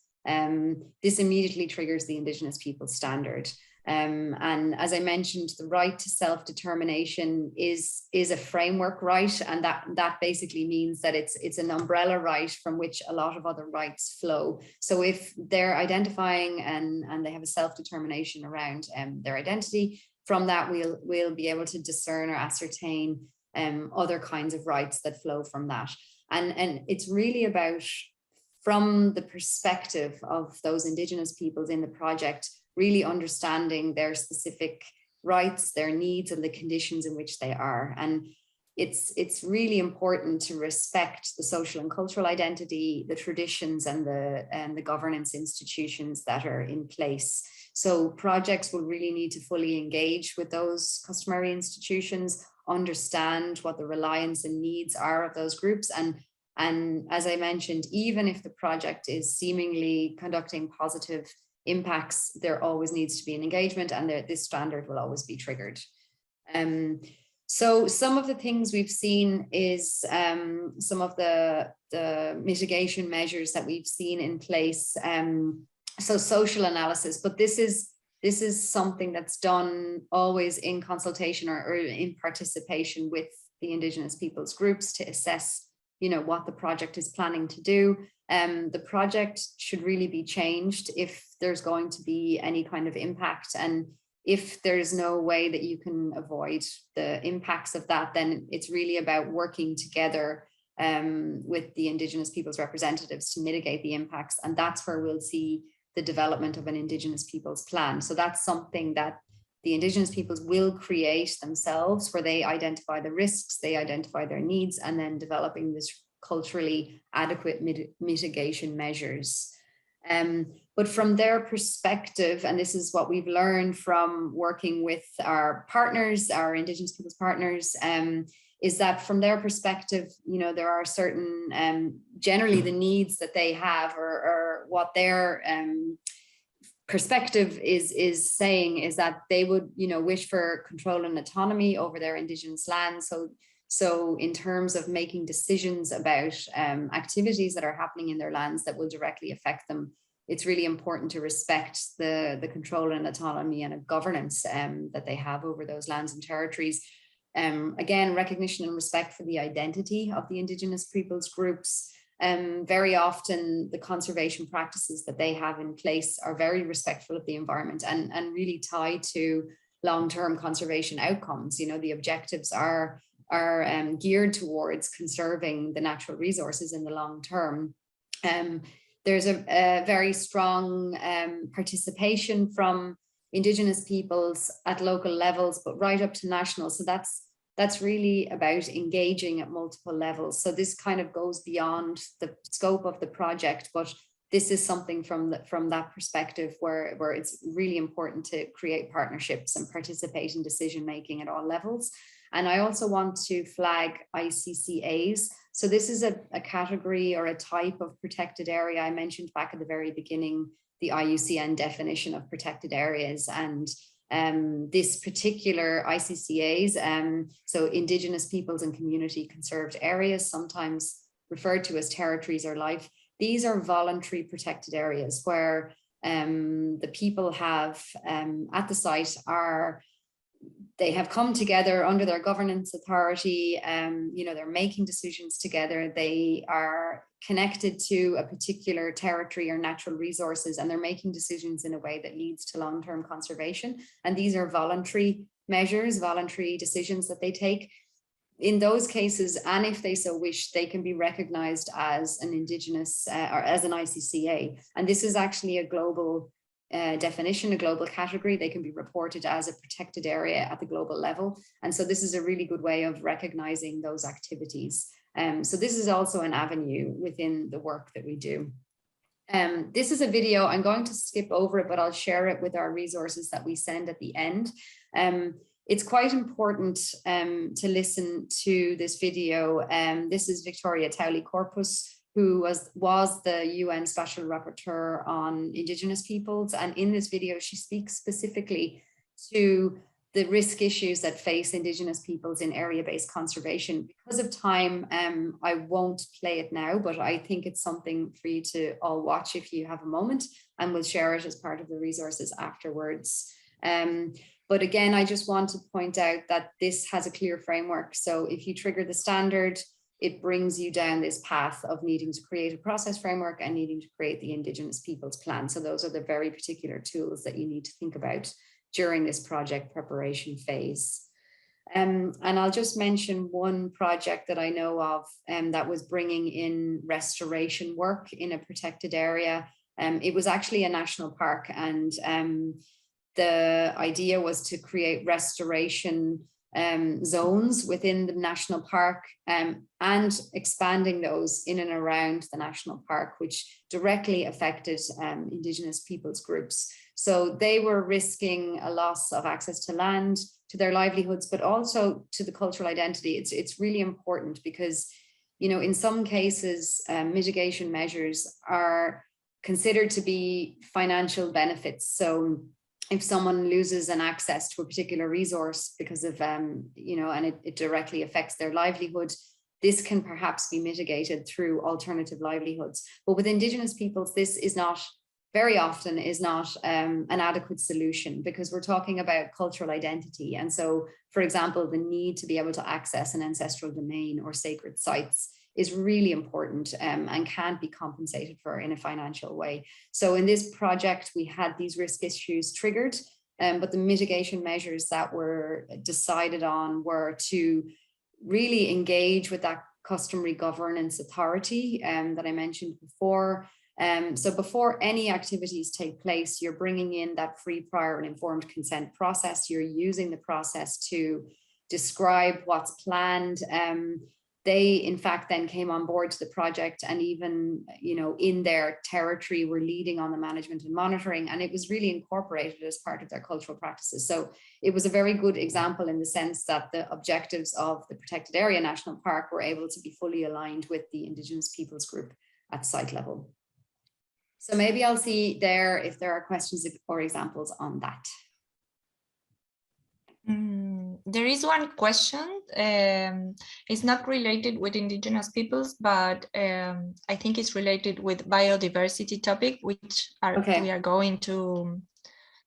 this immediately triggers the Indigenous peoples standard. And as I mentioned, the right to self-determination is a framework right, and that basically means that it's an umbrella right from which a lot of other rights flow. So if they're identifying and they have a self-determination around their identity, from that we'll be able to discern or ascertain other kinds of rights that flow from that. And it's really about, from the perspective of those Indigenous peoples in the project, really understanding their specific rights, their needs, and the conditions in which they are. And it's really important to respect the social and cultural identity, the traditions, and the governance institutions that are in place. So projects will really need to fully engage with those customary institutions, understand what the reliance and needs are of those groups. And as I mentioned, even if the project is seemingly conducting positive impacts, there always needs to be an engagement, and this standard will always be triggered. So some of the things we've seen is some of the mitigation measures that we've seen in place. So social analysis, but this is something that's done always in consultation or in participation with the Indigenous peoples groups to assess, what the project is planning to do. The project should really be changed if there's going to be any kind of impact, and if there's no way that you can avoid the impacts of that, then it's really about working together with the Indigenous peoples representatives to mitigate the impacts. And that's where we'll see the development of an Indigenous peoples plan. So that's something that the Indigenous peoples will create themselves, where they identify the risks, they identify their needs, and then developing this culturally adequate mitigation measures. But from their perspective, and this is what we've learned from working with our partners, our Indigenous peoples partners, is that from their perspective, there are certain, generally the needs that they have, or what their perspective is saying is that they would, wish for control and autonomy over their Indigenous lands. So in terms of making decisions about activities that are happening in their lands that will directly affect them, it's really important to respect the control and autonomy and governance that they have over those lands and territories. Again, recognition and respect for the identity of the Indigenous peoples groups. Very often the conservation practices that they have in place are very respectful of the environment and really tied to long-term conservation outcomes. The objectives are geared towards conserving the natural resources in the long term. there's a very strong participation from Indigenous peoples at local levels, but right up to national. So that's really about engaging at multiple levels. So this kind of goes beyond the scope of the project, but this is something from that perspective where it's really important to create partnerships and participate in decision-making at all levels. And I also want to flag ICCAs. So this is a category or a type of protected area. I mentioned back at the very beginning, the IUCN definition of protected areas, and this particular ICCAs, so Indigenous peoples and community conserved areas, sometimes referred to as territories or life. These are voluntary protected areas where the people have at the site they have come together under their governance authority. They're making decisions together. They are connected to a particular territory or natural resources, and they're making decisions in a way that leads to long-term conservation. And these are voluntary measures, voluntary decisions that they take. In those cases, and if they so wish, they can be recognized as an Indigenous or as an ICCA. And this is actually a global definition, a global category. They can be reported as a protected area at the global level. And so this is a really good way of recognizing those activities. So this is also an avenue within the work that we do. This is a video. I'm going to skip over it, but I'll share it with our resources that we send at the end. It's quite important to listen to this video. This is Victoria Towley-Corpus, who was the UN Special Rapporteur on Indigenous peoples. And in this video, she speaks specifically to the risk issues that face Indigenous peoples in area-based conservation. Because of time, I won't play it now, but I think it's something for you to all watch if you have a moment, and we'll share it as part of the resources afterwards. But again, I just want to point out that this has a clear framework. So if you trigger the standard, it brings you down this path of needing to create a process framework and needing to create the Indigenous Peoples Plan. So those are the very particular tools that you need to think about during this project preparation phase. And I'll just mention one project that I know of that was bringing in restoration work in a protected area. It was actually a national park, and the idea was to create restoration zones within the national park and expanding those in and around the national park, which directly affected Indigenous peoples groups. So they were risking a loss of access to land, to their livelihoods, but also to the cultural identity. It's really important because, in some cases, mitigation measures are considered to be financial benefits. So if someone loses an access to a particular resource because of, and it directly affects their livelihood, this can perhaps be mitigated through alternative livelihoods. But with Indigenous peoples, this is not, very often is not an adequate solution, because we're talking about cultural identity. And so, for example, the need to be able to access an ancestral domain or sacred sites is really important and can't be compensated for in a financial way. So in this project, we had these risk issues triggered, but the mitigation measures that were decided on were to really engage with that customary governance authority that I mentioned before. So before any activities take place, you're bringing in that free, prior and informed consent process. You're using the process to describe what's planned. They, in fact, then came on board to the project, and even, in their territory were leading on the management and monitoring, and it was really incorporated as part of their cultural practices. So it was a very good example in the sense that the objectives of the Protected Area National Park were able to be fully aligned with the Indigenous Peoples Group at site level. So maybe I'll see there if there are questions or examples on that. There is one question. It's not related with Indigenous peoples, but I think it's related with biodiversity topic, which we are going to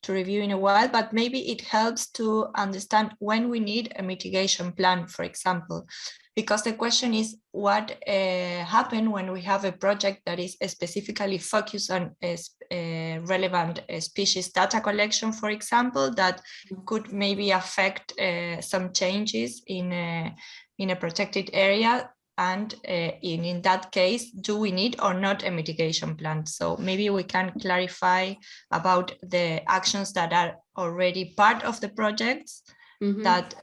review in a while, but maybe it helps to understand when we need a mitigation plan, for example, because the question is what happens when we have a project that is specifically focused on relevant species data collection, for example, that could maybe affect some changes in a protected area. And in that case, do we need or not a mitigation plan? So maybe we can clarify about the actions that are already part of the projects that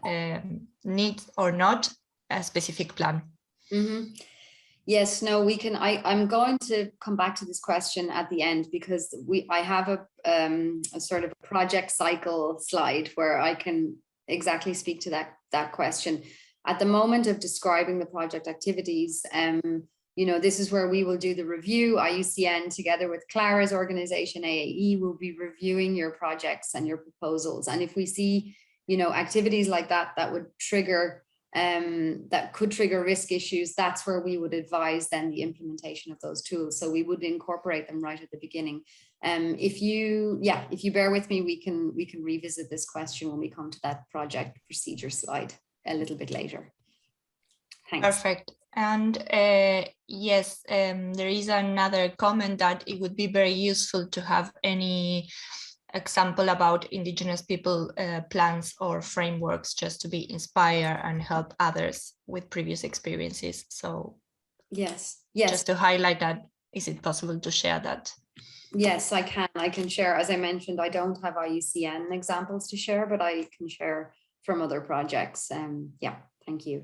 need or not a specific plan. Yes, no, we can. I'm going to come back to this question at the end, because I have a sort of project cycle slide where I can exactly speak to that question. At the moment of describing the project activities, this is where we will do the review. IUCN, together with Clara's organization, AAE, will be reviewing your projects and your proposals. And if we see, activities like that would trigger, that could trigger risk issues, that's where we would advise then the implementation of those tools. So we would incorporate them right at the beginning. If you bear with me, we can revisit this question when we come to that project procedure slide a little bit later. Thanks. Perfect. And yes, there is another comment that it would be very useful to have any example about Indigenous people plans or frameworks, just to be inspired and help others with previous experiences. So yes, just to highlight that, is it possible to share that? Yes, I can share. As I mentioned, I don't have IUCN examples to share, but I can share from other projects. Yeah, thank you.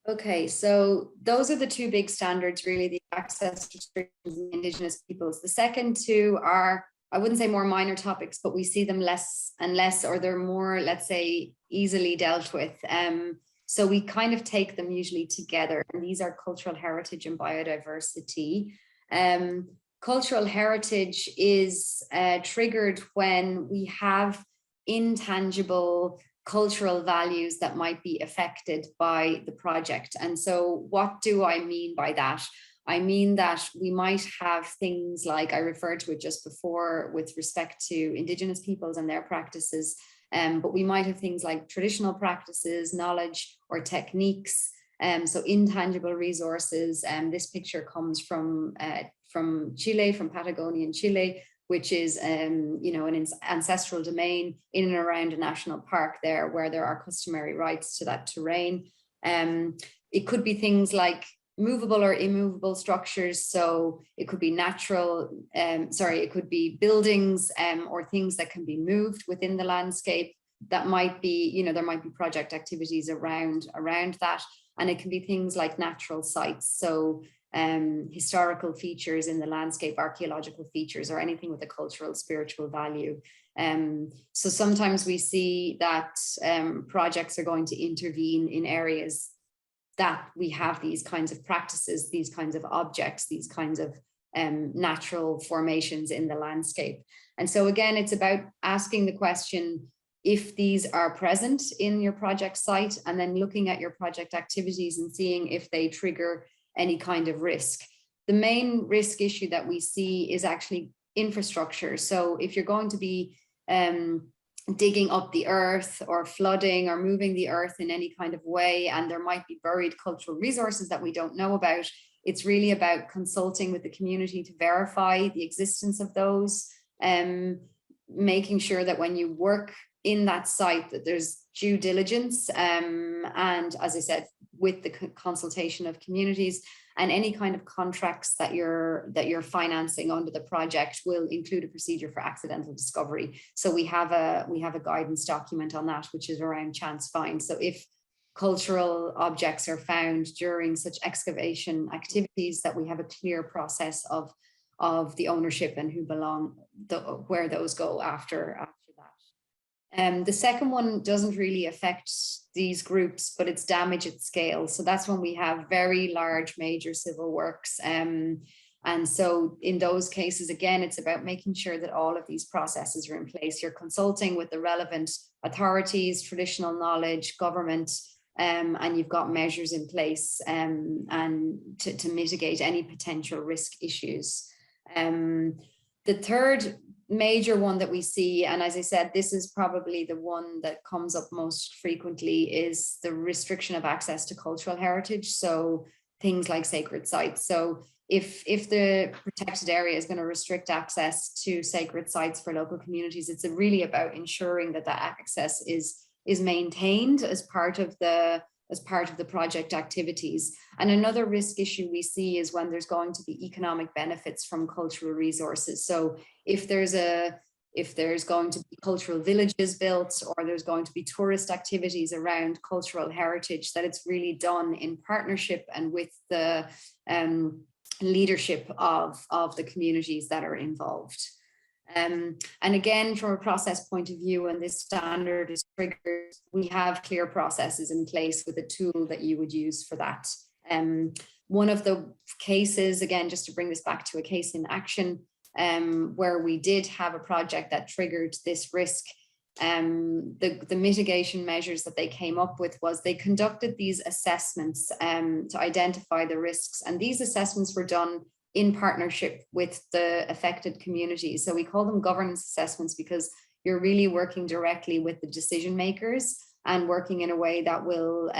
Okay, so those are the two big standards, really, the access restrictions and Indigenous peoples. The second two are, I wouldn't say more minor topics, but we see them less and less, or they're more, let's say, easily dealt with. So we kind of take them usually together, and these are cultural heritage and biodiversity. Cultural heritage is triggered when we have intangible cultural values that might be affected by the project. And so what do I mean by that? I mean that we might have things like, I referred to it just before with respect to Indigenous peoples and their practices, but we might have things like traditional practices, knowledge or techniques, so intangible resources. This picture comes from Chile, from Patagonia in Chile, which is, an ancestral domain in and around a national park there, where there are customary rights to that terrain. It could be things like movable or immovable structures. So it could be it could be buildings or things that can be moved within the landscape. That might be, there might be project activities around that. And it can be things like natural sites. So historical features in the landscape, archaeological features, or anything with a cultural, spiritual value. So sometimes we see that projects are going to intervene in areas that we have these kinds of practices, these kinds of objects, these kinds of natural formations in the landscape. And so again, it's about asking the question, if these are present in your project site, and then looking at your project activities and seeing if they trigger any kind of risk. The main risk issue that we see is actually infrastructure. So if you're going to be digging up the earth or flooding or moving the earth in any kind of way, and there might be buried cultural resources that we don't know about, it's really about consulting with the community to verify the existence of those, making sure that when you work in that site that there's due diligence, and as I said, with the consultation of communities, and any kind of contracts that you're financing under the project will include a procedure for accidental discovery. So we have a guidance document on that, which is around chance find. So if cultural objects are found during such excavation activities, that we have a clear process of the ownership and who where those go after that. The second one doesn't really affect these groups, but it's damage at scale. So that's when we have very large major civil works. And so in those cases, again, it's about making sure that all of these processes are in place. You're consulting with the relevant authorities, traditional knowledge, government, and you've got measures in place and to mitigate any potential risk issues. The third major one that we see, and as I said, this is probably the one that comes up most frequently, is the restriction of access to cultural heritage. So things like sacred sites. So if the protected area is going to restrict access to sacred sites for local communities, it's really about ensuring that that access is maintained as part of the as part of the project activities. And another risk issue we see is when there's going to be economic benefits from cultural resources. So if there's going to be cultural villages built, or there's going to be tourist activities around cultural heritage, that it's really done in partnership and with the leadership of the communities that are involved. And again, from a process point of view, when this standard is triggered, we have clear processes in place with a tool that you would use for that. One of the cases, again, just to bring this back to a case in action, where we did have a project that triggered this risk, the mitigation measures that they came up with was they conducted these assessments to identify the risks, and these assessments were done in partnership with the affected communities. So we call them governance assessments because you're really working directly with the decision makers and working in a way that will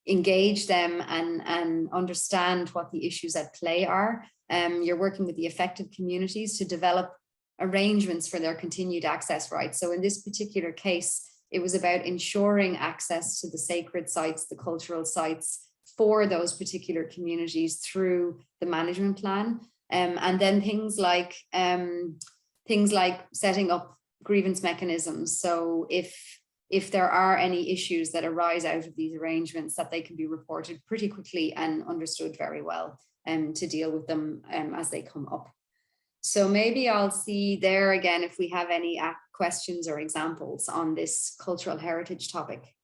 engage them and understand what the issues at play are. You're working with the affected communities to develop arrangements for their continued access rights. So in this particular case, it was about ensuring access to the sacred sites, the cultural sites for those particular communities through the management plan. And then things like setting up grievance mechanisms. So if there are any issues that arise out of these arrangements, that they can be reported pretty quickly and understood very well, to deal with them as they come up. So maybe I'll see there again if we have any questions or examples on this cultural heritage topic.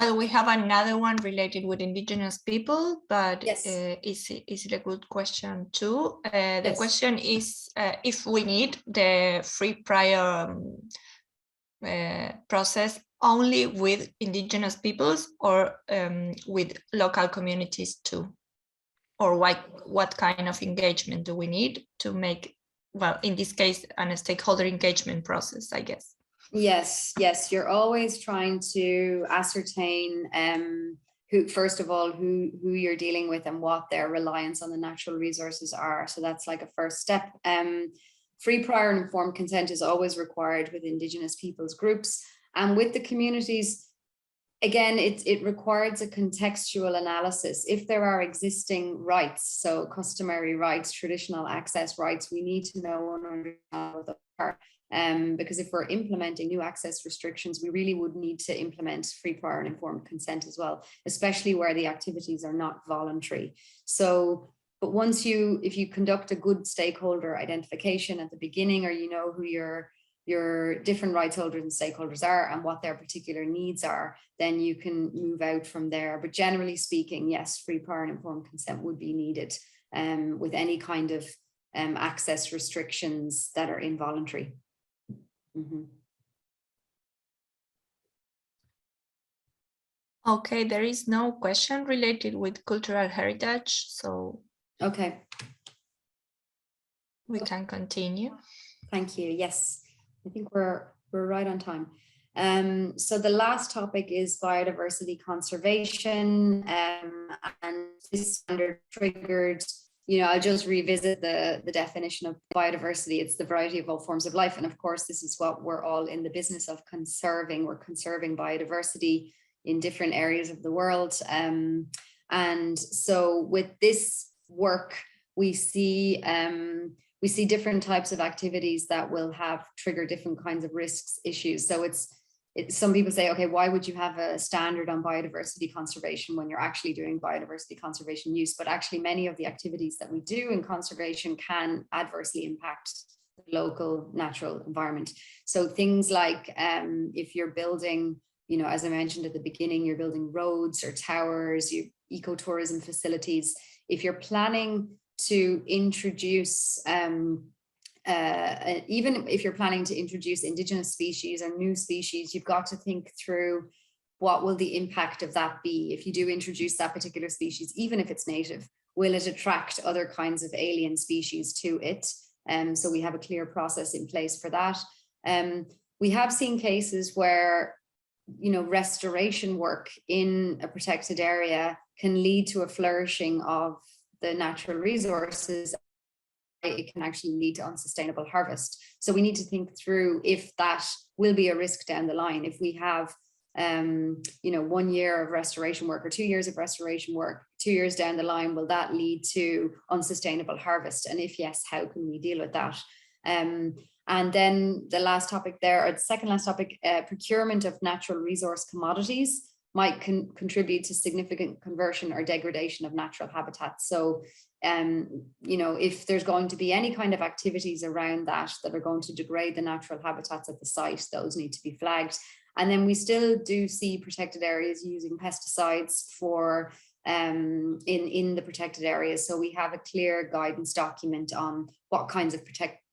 Well, we have another one related with Indigenous people, but yes. Is it a good question too? The Yes. question is if we need the free prior process only with Indigenous peoples, or with local communities too? Or what kind of engagement do we need to make, well, in this case, a stakeholder engagement process, I guess? Yes, you're always trying to ascertain who, first of all, who you're dealing with and what their reliance on the natural resources are. So that's like a first step. Free, prior and informed consent is always required with Indigenous peoples groups, and with the communities. Again, it requires a contextual analysis. If there are existing rights, so customary rights, traditional access rights, we need to know and understand what they are. Because if we're implementing new access restrictions, we really would need to implement free, prior and informed consent as well, especially where the activities are not voluntary. So, but if you conduct a good stakeholder identification at the beginning, or you know who your different rights holders and stakeholders are and what their particular needs are, then you can move out from there. But generally speaking, yes, free, prior and informed consent would be needed with any kind of access restrictions that are involuntary. Mm-hmm. Okay, there is no question related with cultural heritage, so okay, we can continue. Thank you. Yes, I think we're right on time. So the last topic is biodiversity conservation, and this standard triggered, I'll just revisit the definition of biodiversity. It's the variety of all forms of life. And of course, this is what we're all in the business of conserving. We're conserving biodiversity in different areas of the world. And so with this work, we see different types of activities that will trigger different kinds of risks issues. So some people say, okay, why would you have a standard on biodiversity conservation when you're actually doing biodiversity conservation use? But actually many of the activities that we do in conservation can adversely impact the local natural environment. So things like if you're building, as I mentioned at the beginning, you're building roads or towers, ecotourism facilities. If you're planning to introduce even if you're planning to introduce Indigenous species or new species, you've got to think through what will the impact of that be. If you do introduce that particular species, even if it's native, will it attract other kinds of alien species to it? So we have a clear process in place for that. We have seen cases where, restoration work in a protected area can lead to a flourishing of the natural resources. It can actually lead to unsustainable harvest. So we need to think through if that will be a risk down the line. If we have you know, 1 year of restoration work or 2 years of restoration work, 2 years down the line, will that lead to unsustainable harvest? And if yes, how can we deal with that? And then the last topic there, or the second last topic, procurement of natural resource commodities might contribute to significant conversion or degradation of natural habitats. So, you know, if there's going to be any kind of activities around that are going to degrade the natural habitats at the site, those need to be flagged. And then we still do see protected areas using pesticides for in the protected areas. So we have a clear guidance document on what kinds of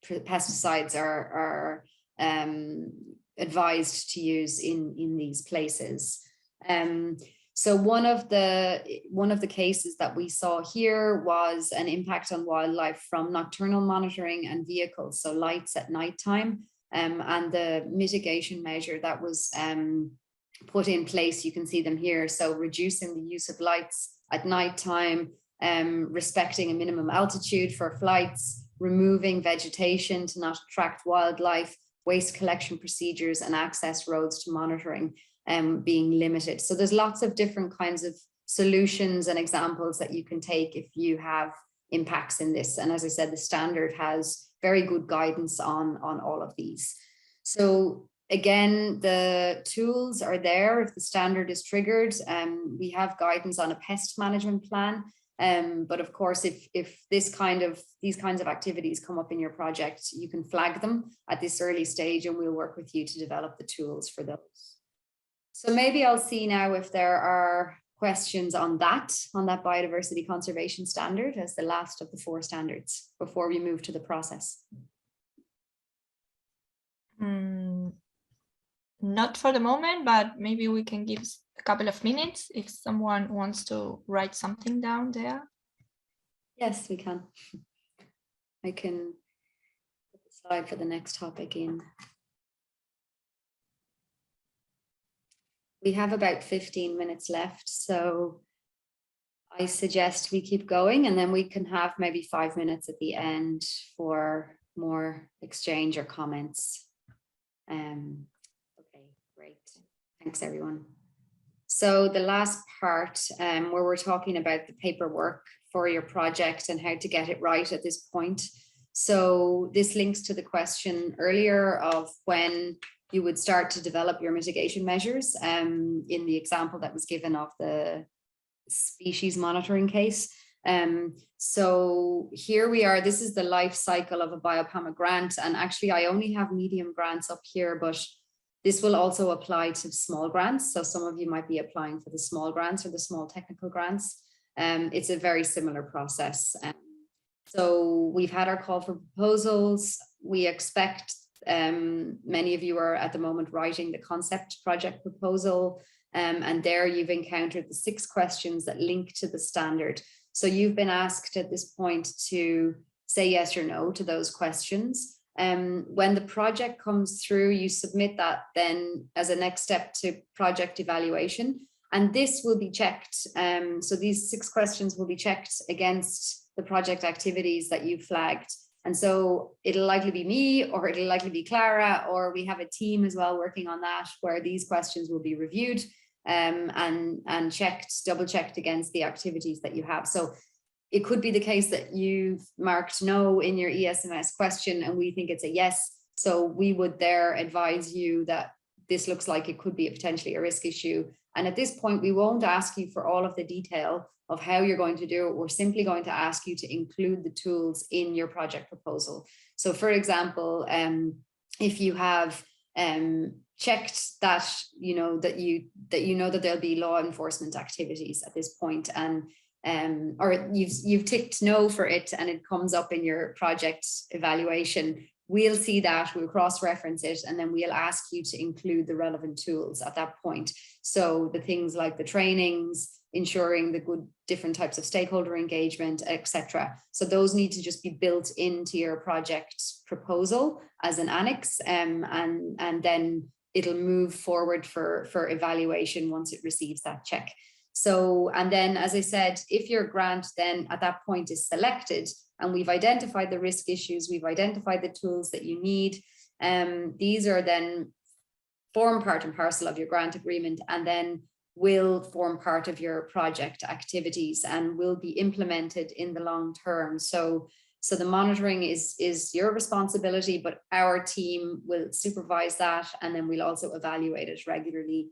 pesticides are advised to use in these places. So one of the cases that we saw here was an impact on wildlife from nocturnal monitoring and vehicles, so lights at nighttime, and the mitigation measure that was put in place, you can see them here. So reducing the use of lights at nighttime, respecting a minimum altitude for flights, removing vegetation to not attract wildlife, waste collection procedures, and access roads to monitoring being limited. So there's lots of different kinds of solutions and examples that you can take if you have impacts in this. And as I said, the standard has very good guidance on all of these. So again, the tools are there if the standard is triggered. We have guidance on a pest management plan. But of course, if these kinds of activities come up in your project, you can flag them at this early stage and we'll work with you to develop the tools for those. So maybe I'll see now if there are questions on that biodiversity conservation standard as the last of the 4 standards before we move to the process. Not for the moment, but maybe we can give a couple of minutes if someone wants to write something down there. Yes, we can. I can put the slide for the next topic in. We have about 15 minutes left, so I suggest we keep going and then we can have maybe 5 minutes at the end for more exchange or comments. Okay, great. Thanks, everyone. So the last part where we're talking about the paperwork for your project and how to get it right at this point. So this links to the question earlier of when you would start to develop your mitigation measures in the example that was given of the species monitoring case. So here we are, this is the life cycle of a BIOPAMA grant. And actually I only have medium grants up here, but this will also apply to small grants. So some of you might be applying for the small grants or the small technical grants. It's a very similar process. So we've had our call for proposals. We expect many of you are at the moment writing the concept project proposal. And there you've encountered the 6 questions that link to the standard. So you've been asked at this point to say yes or no to those questions. When the project comes through, you submit that then as a next step to project evaluation. And this will be checked. So these 6 questions will be checked against the project activities that you flagged. And so it'll likely be me, or it'll likely be Clara, or we have a team as well working on that, where these questions will be reviewed and checked, double checked against the activities that you have. So it could be the case that you've marked no in your ESMS question and we think it's a yes. So we would there advise you that this looks like it could be potentially a risk issue. And at this point, we won't ask you for all of the detail of how you're going to do it. We're simply going to ask you to include the tools in your project proposal. So for example, if you have checked that, that there'll be law enforcement activities at this point, and or you've ticked no for it and it comes up in your project evaluation, we'll see that, we'll cross-reference it, and then we'll ask you to include the relevant tools at that point. So the things like the trainings, ensuring the good different types of stakeholder engagement, etc. So those need to just be built into your project proposal as an annex, and then it'll move forward for evaluation once it receives that check. So, and then, as I said, if your grant then at that point is selected and we've identified the risk issues, we've identified the tools that you need, these are then form part and parcel of your grant agreement, and then will form part of your project activities and will be implemented in the long term. So the monitoring is your responsibility, but our team will supervise that, and then we'll also evaluate it regularly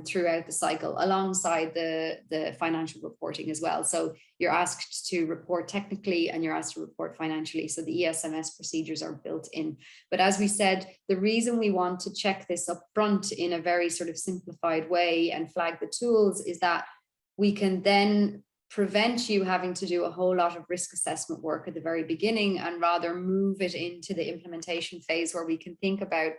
throughout the cycle, alongside the financial reporting as well. So you're asked to report technically and you're asked to report financially. So the ESMS procedures are built in. But as we said, the reason we want to check this up front in a very sort of simplified way and flag the tools is that we can then prevent you having to do a whole lot of risk assessment work at the very beginning, and rather move it into the implementation phase, where we can think about,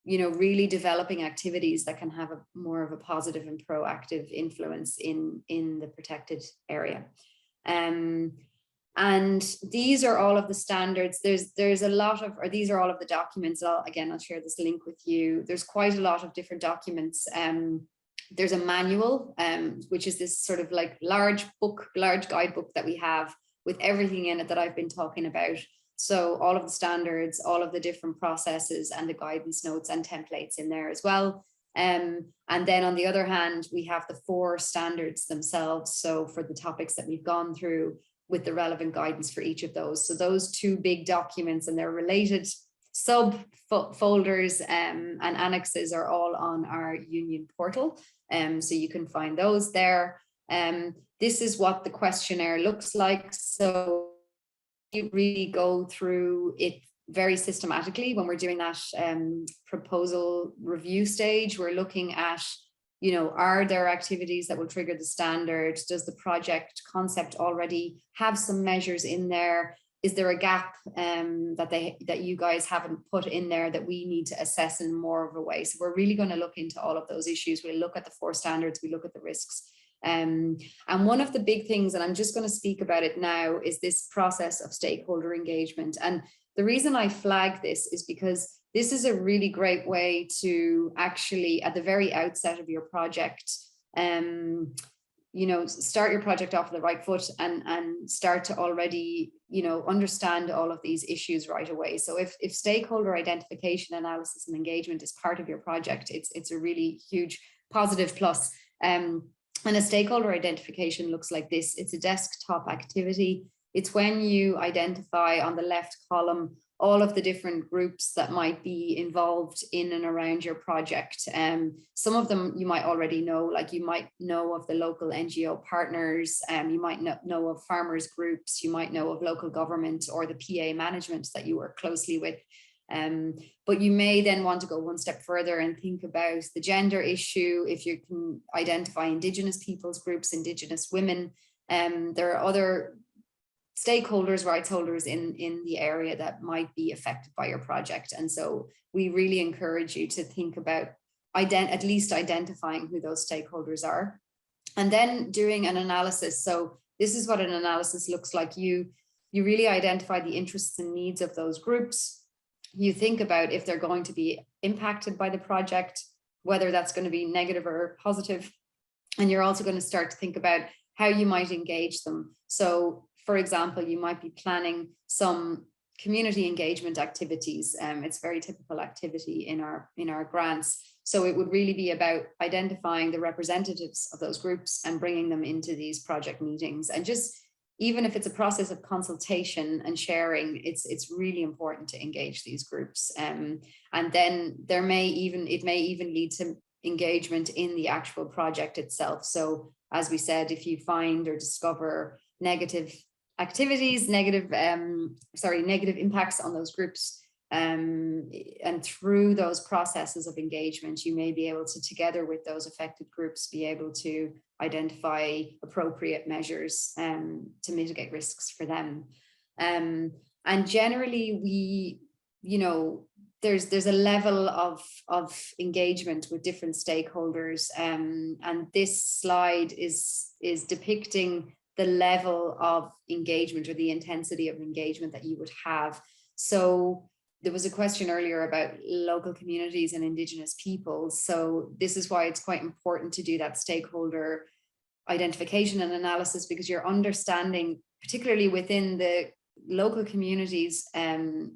you know, really developing activities that can have a more of a positive and proactive influence in the protected area. And these are all of the standards. There's a lot of, or these are all of the documents. I'll share this link with you. There's quite a lot of different documents. There's a manual, which is this sort of like large guidebook that we have with everything in it that I've been talking about. So all of the standards, all of the different processes, and the guidance notes and templates in there as well. And then on the other hand, we have the 4 standards themselves. So for the topics that we've gone through, with the relevant guidance for each of those. So those 2 big documents and their related sub-folders and annexes are all on our union portal. So you can find those there. This is what the questionnaire looks like. So you really go through it very systematically when we're doing that proposal review stage. We're looking at, you know, are there activities that will trigger the standard? Does the project concept already have some measures in there? Is there a gap that you guys haven't put in there that we need to assess in more of a way? So we're really going to look into all of those issues. We'll look at the 4 standards, we look at the risks. And one of the big things, and I'm just going to speak about it now, is this process of stakeholder engagement. And the reason I flag this is because this is a really great way to actually, at the very outset of your project, you know, start your project off on the right foot and start to already, you know, understand all of these issues right away. So if stakeholder identification, analysis, and engagement is part of your project, it's a really huge positive plus. And a stakeholder identification looks like this. It's a desktop activity. It's when you identify on the left column all of the different groups that might be involved in and around your project. Some of them you might already know, like you might know of the local NGO partners, you might know of farmers groups, you might know of local government or the PA management that you work closely with. But you may then want to go one step further and think about the gender issue. If you can identify Indigenous peoples groups, Indigenous women, there are other stakeholders, rights holders in the area that might be affected by your project. And so we really encourage you to think about at least identifying who those stakeholders are, and then doing an analysis. So this is what an analysis looks like. You really identify the interests and needs of those groups. You think about if they're going to be impacted by the project, whether that's going to be negative or positive. And you're also going to start to think about how you might engage them. So for example, you might be planning some community engagement activities. It's very typical activity in our grants. So it would really be about identifying the representatives of those groups and bringing them into these project meetings. And just, even if it's a process of consultation and sharing, it's really important to engage these groups. And then it may even lead to engagement in the actual project itself. So as we said, if you find or discover negative activities, negative impacts on those groups, and through those processes of engagement, you may be able to, together with those affected groups, be able to identify appropriate measures to mitigate risks for them. And generally, there's a level of engagement with different stakeholders, and this slide is depicting the level of engagement or the intensity of engagement that you would have. So there was a question earlier about local communities and Indigenous peoples. So this is why it's quite important to do that stakeholder identification and analysis, because you're understanding, particularly within the local communities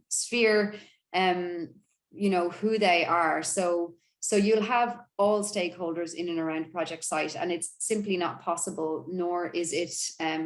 sphere, who they are. So So you'll have all stakeholders in and around project site, and it's simply not possible, nor is it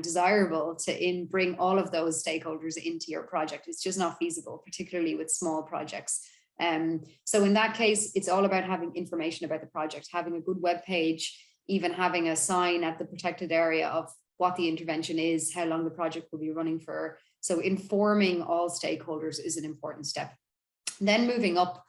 desirable to bring all of those stakeholders into your project. It's just not feasible, particularly with small projects. So in that case, it's all about having information about the project, having a good web page, even having a sign at the protected area of what the intervention is, how long the project will be running for. So informing all stakeholders is an important step. Then moving up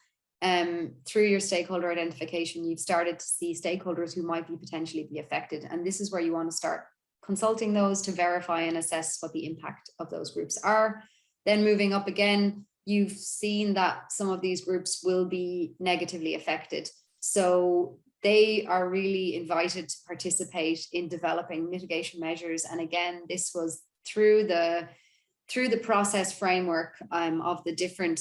through your stakeholder identification, you've started to see stakeholders who might potentially be affected. And this is where you want to start consulting those to verify and assess what the impact of those groups are. Then moving up again, you've seen that some of these groups will be negatively affected. So they are really invited to participate in developing mitigation measures. And again, this was through the process framework of the different,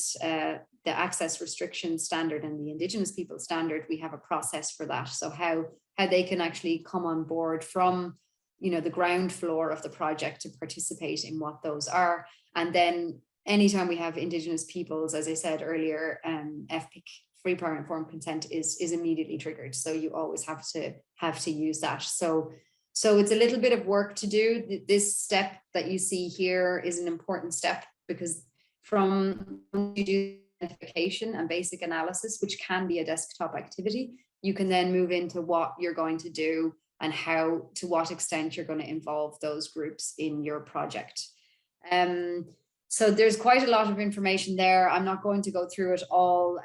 the access restriction standard and the Indigenous people standard. We have a process for that. So how they can actually come on board from, you know, the ground floor of the project to participate in what those are. And then anytime we have Indigenous peoples, as I said earlier, FPIC, free prior informed consent, is immediately triggered. So you always have to use that. So it's a little bit of work to do. This step that you see here is an important step, because from you do identification and basic analysis, which can be a desktop activity, you can then move into what you're going to do and how, to what extent you're going to involve those groups in your project. So there's quite a lot of information there. I'm not going to go through it all.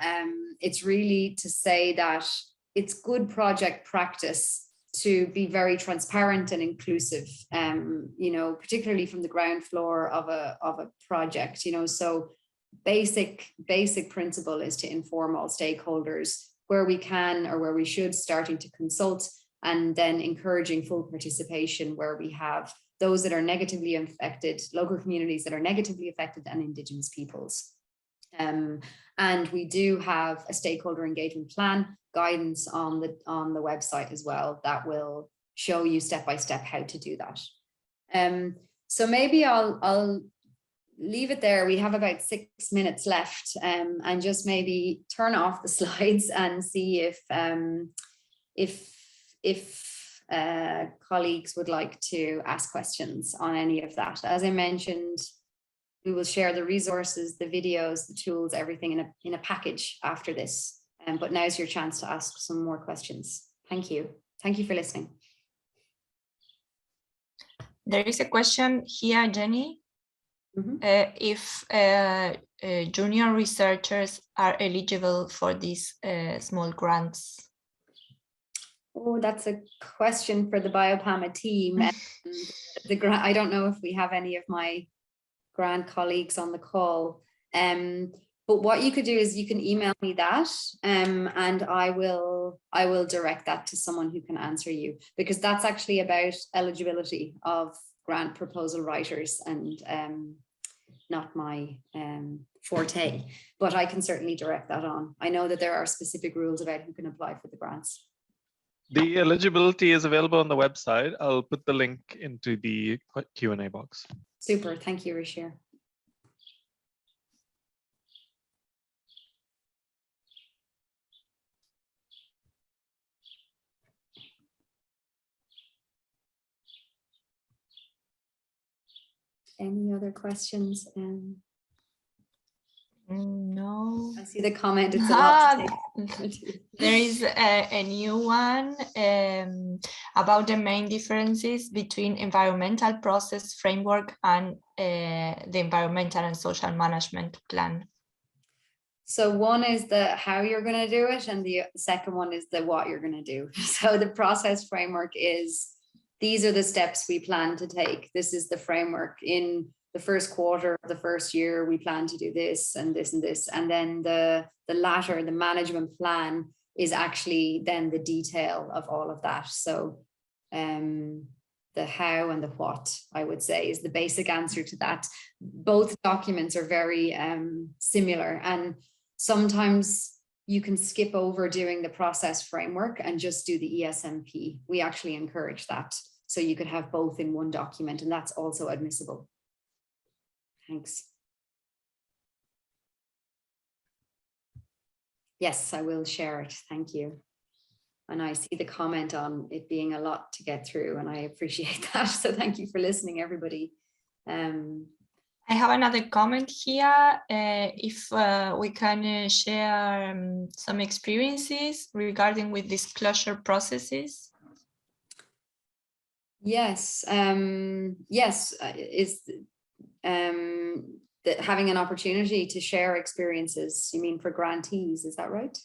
It's really to say that it's good project practice to be very transparent and inclusive, you know, particularly from the ground floor of a project, you know. So basic principle is to inform all stakeholders where we can or where we should, starting to consult, and then encouraging full participation where we have those that are negatively affected, local communities that are negatively affected, and Indigenous peoples. And we do have a stakeholder engagement plan guidance on the website as well that will show you step by step how to do that. So maybe I'll leave it there. We have about 6 minutes left, and just maybe turn off the slides and see if colleagues would like to ask questions on any of that. As I mentioned, we will share the resources, the videos, the tools, everything in a package after this. But now's your chance to ask some more questions. Thank you. Thank you for listening. There is a question here, Jenny. Mm-hmm. If junior researchers are eligible for these small grants? Oh, that's a question for the BIOPAMA team. The grant, I don't know if we have any of my grant colleagues on the call. But what you could do is you can email me that, and I will direct that to someone who can answer you, because that's actually about eligibility of grant proposal writers, and not my forte, but I can certainly direct that on. I know that there are specific rules about who can apply for the grants. The eligibility is available on the website. I'll put the link into the Q&A box. Super, thank you, Rashir. Any other questions? No. I see the comment. It's a lot to take. There is a new one about the main differences between environmental process framework and the environmental and social management plan. So one is the how you're going to do it, and the second one is the what you're going to do. So the process framework is, these are the steps we plan to take. This is the framework. In the first quarter of the first year, we plan to do this and this and this. And then the latter, the management plan, is actually then the detail of all of that. So the how and the what, I would say, is the basic answer to that. Both documents are very similar, and sometimes you can skip over doing the process framework and just do the ESFMP. We actually encourage that. So you could have both in one document, and that's also admissible. Thanks. Yes, I will share it. Thank you. And I see the comment on it being a lot to get through, and I appreciate that. So thank you for listening, everybody. I have another comment here. If we can share some experiences regarding with disclosure processes. Yes, yes, having an opportunity to share experiences, you mean for grantees, is that right?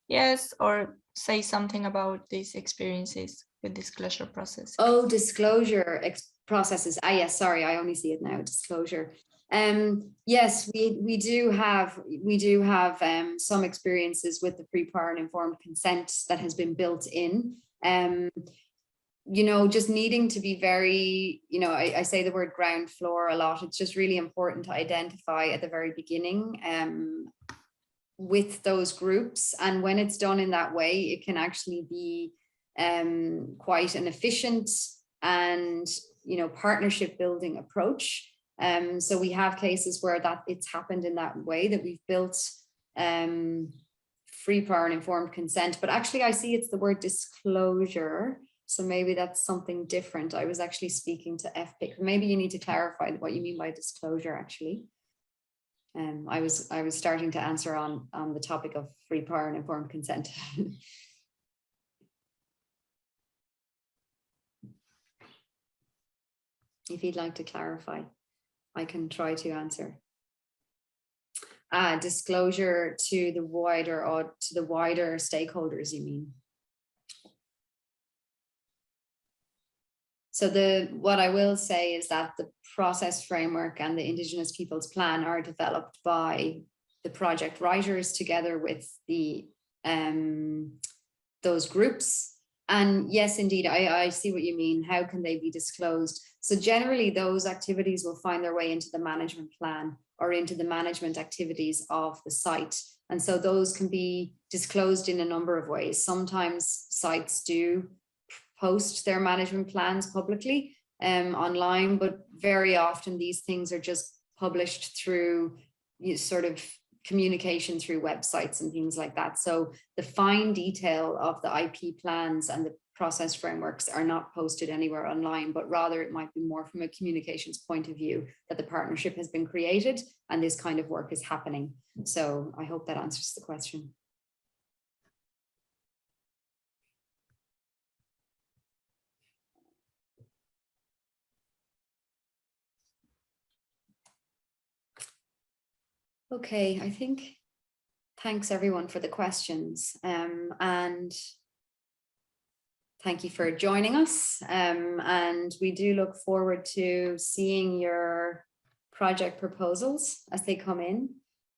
Yes, or say something about these experiences with disclosure process. Oh, disclosure processes. Ah, yes, sorry, I only see it now. Disclosure. Yes, we do have some experiences with the pre-prior and informed consent that has been built in. You know, just needing to be very, you know, I say the word ground floor a lot. It's just really important to identify at the very beginning with those groups. And when it's done in that way, it can actually be quite an efficient and, you know, partnership building approach. So we have cases where it's happened in that way, that we've built free, prior and informed consent. But actually I see it's the word disclosure. So maybe that's something different. I was actually speaking to FPIC. Maybe you need to clarify what you mean by disclosure, actually. I was starting to answer on the topic of free, prior and informed consent. If you'd like to clarify, I can try to answer. Disclosure to the wider stakeholders, you mean? So what I will say is that the process framework and the Indigenous Peoples Plan are developed by the project writers together with the those groups. And yes, indeed, I see what you mean. How can they be disclosed? So generally those activities will find their way into the management plan or into the management activities of the site. And so those can be disclosed in a number of ways. Sometimes sites do post their management plans publicly online, but very often these things are just published through sort of communication through websites and things like that. So the fine detail of the IP plans and the process frameworks are not posted anywhere online, but rather it might be more from a communications point of view that the partnership has been created and this kind of work is happening. So I hope that answers the question. Okay, I think thanks everyone for the questions and thank you for joining us. And we do look forward to seeing your project proposals as they come in.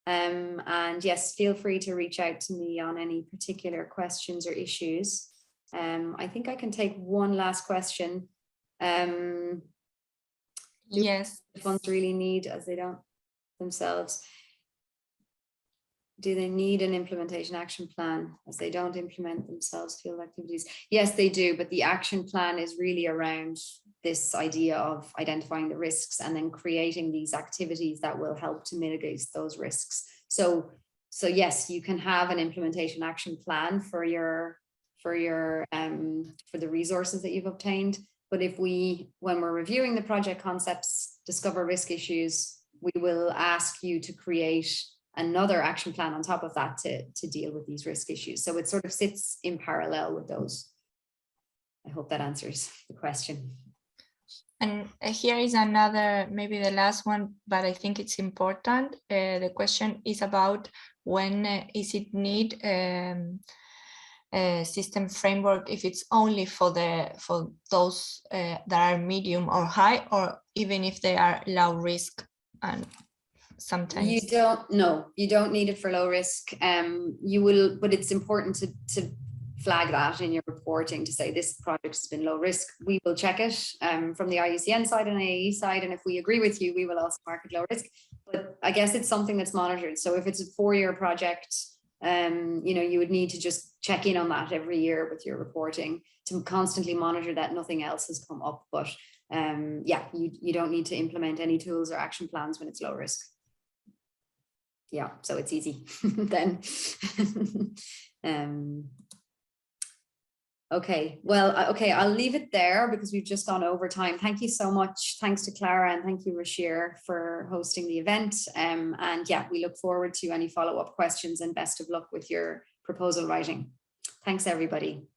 And yes, feel free to reach out to me on any particular questions or issues. I think I can take one last question. Yes. The funds really need, as they don't themselves, do they need an implementation action plan as they don't implement themselves field activities? Yes, they do, but the action plan is really around this idea of identifying the risks and then creating these activities that will help to mitigate those risks. So yes, you can have an implementation action plan for the resources that you've obtained. But if when we're reviewing the project concepts, discover risk issues, we will ask you to create another action plan on top of that to deal with these risk issues. So it sort of sits in parallel with those. I hope that answers the question. And here is another, maybe the last one, but I think it's important. The question is about when is it need a system framework, if it's only for those that are medium or high, or even if they are low risk. And sometimes you don't need it for low risk. You will, but it's important to flag that in your reporting to say this project has been low risk. We will check it from the IUCN side and AAE side, and if we agree with you, we will also mark it low risk. But I guess it's something that's monitored. So if it's a 4-year project, you would need to just check in on that every year with your reporting to constantly monitor that nothing else has come up. But yeah, you don't need to implement any tools or action plans when it's low risk. Yeah, so it's easy then. Okay, well, okay, I'll leave it there because we've just gone over time. Thank you so much. Thanks to Clara and thank you, Rashir, for hosting the event. And yeah, we look forward to any follow-up questions and best of luck with your proposal writing. Thanks, everybody.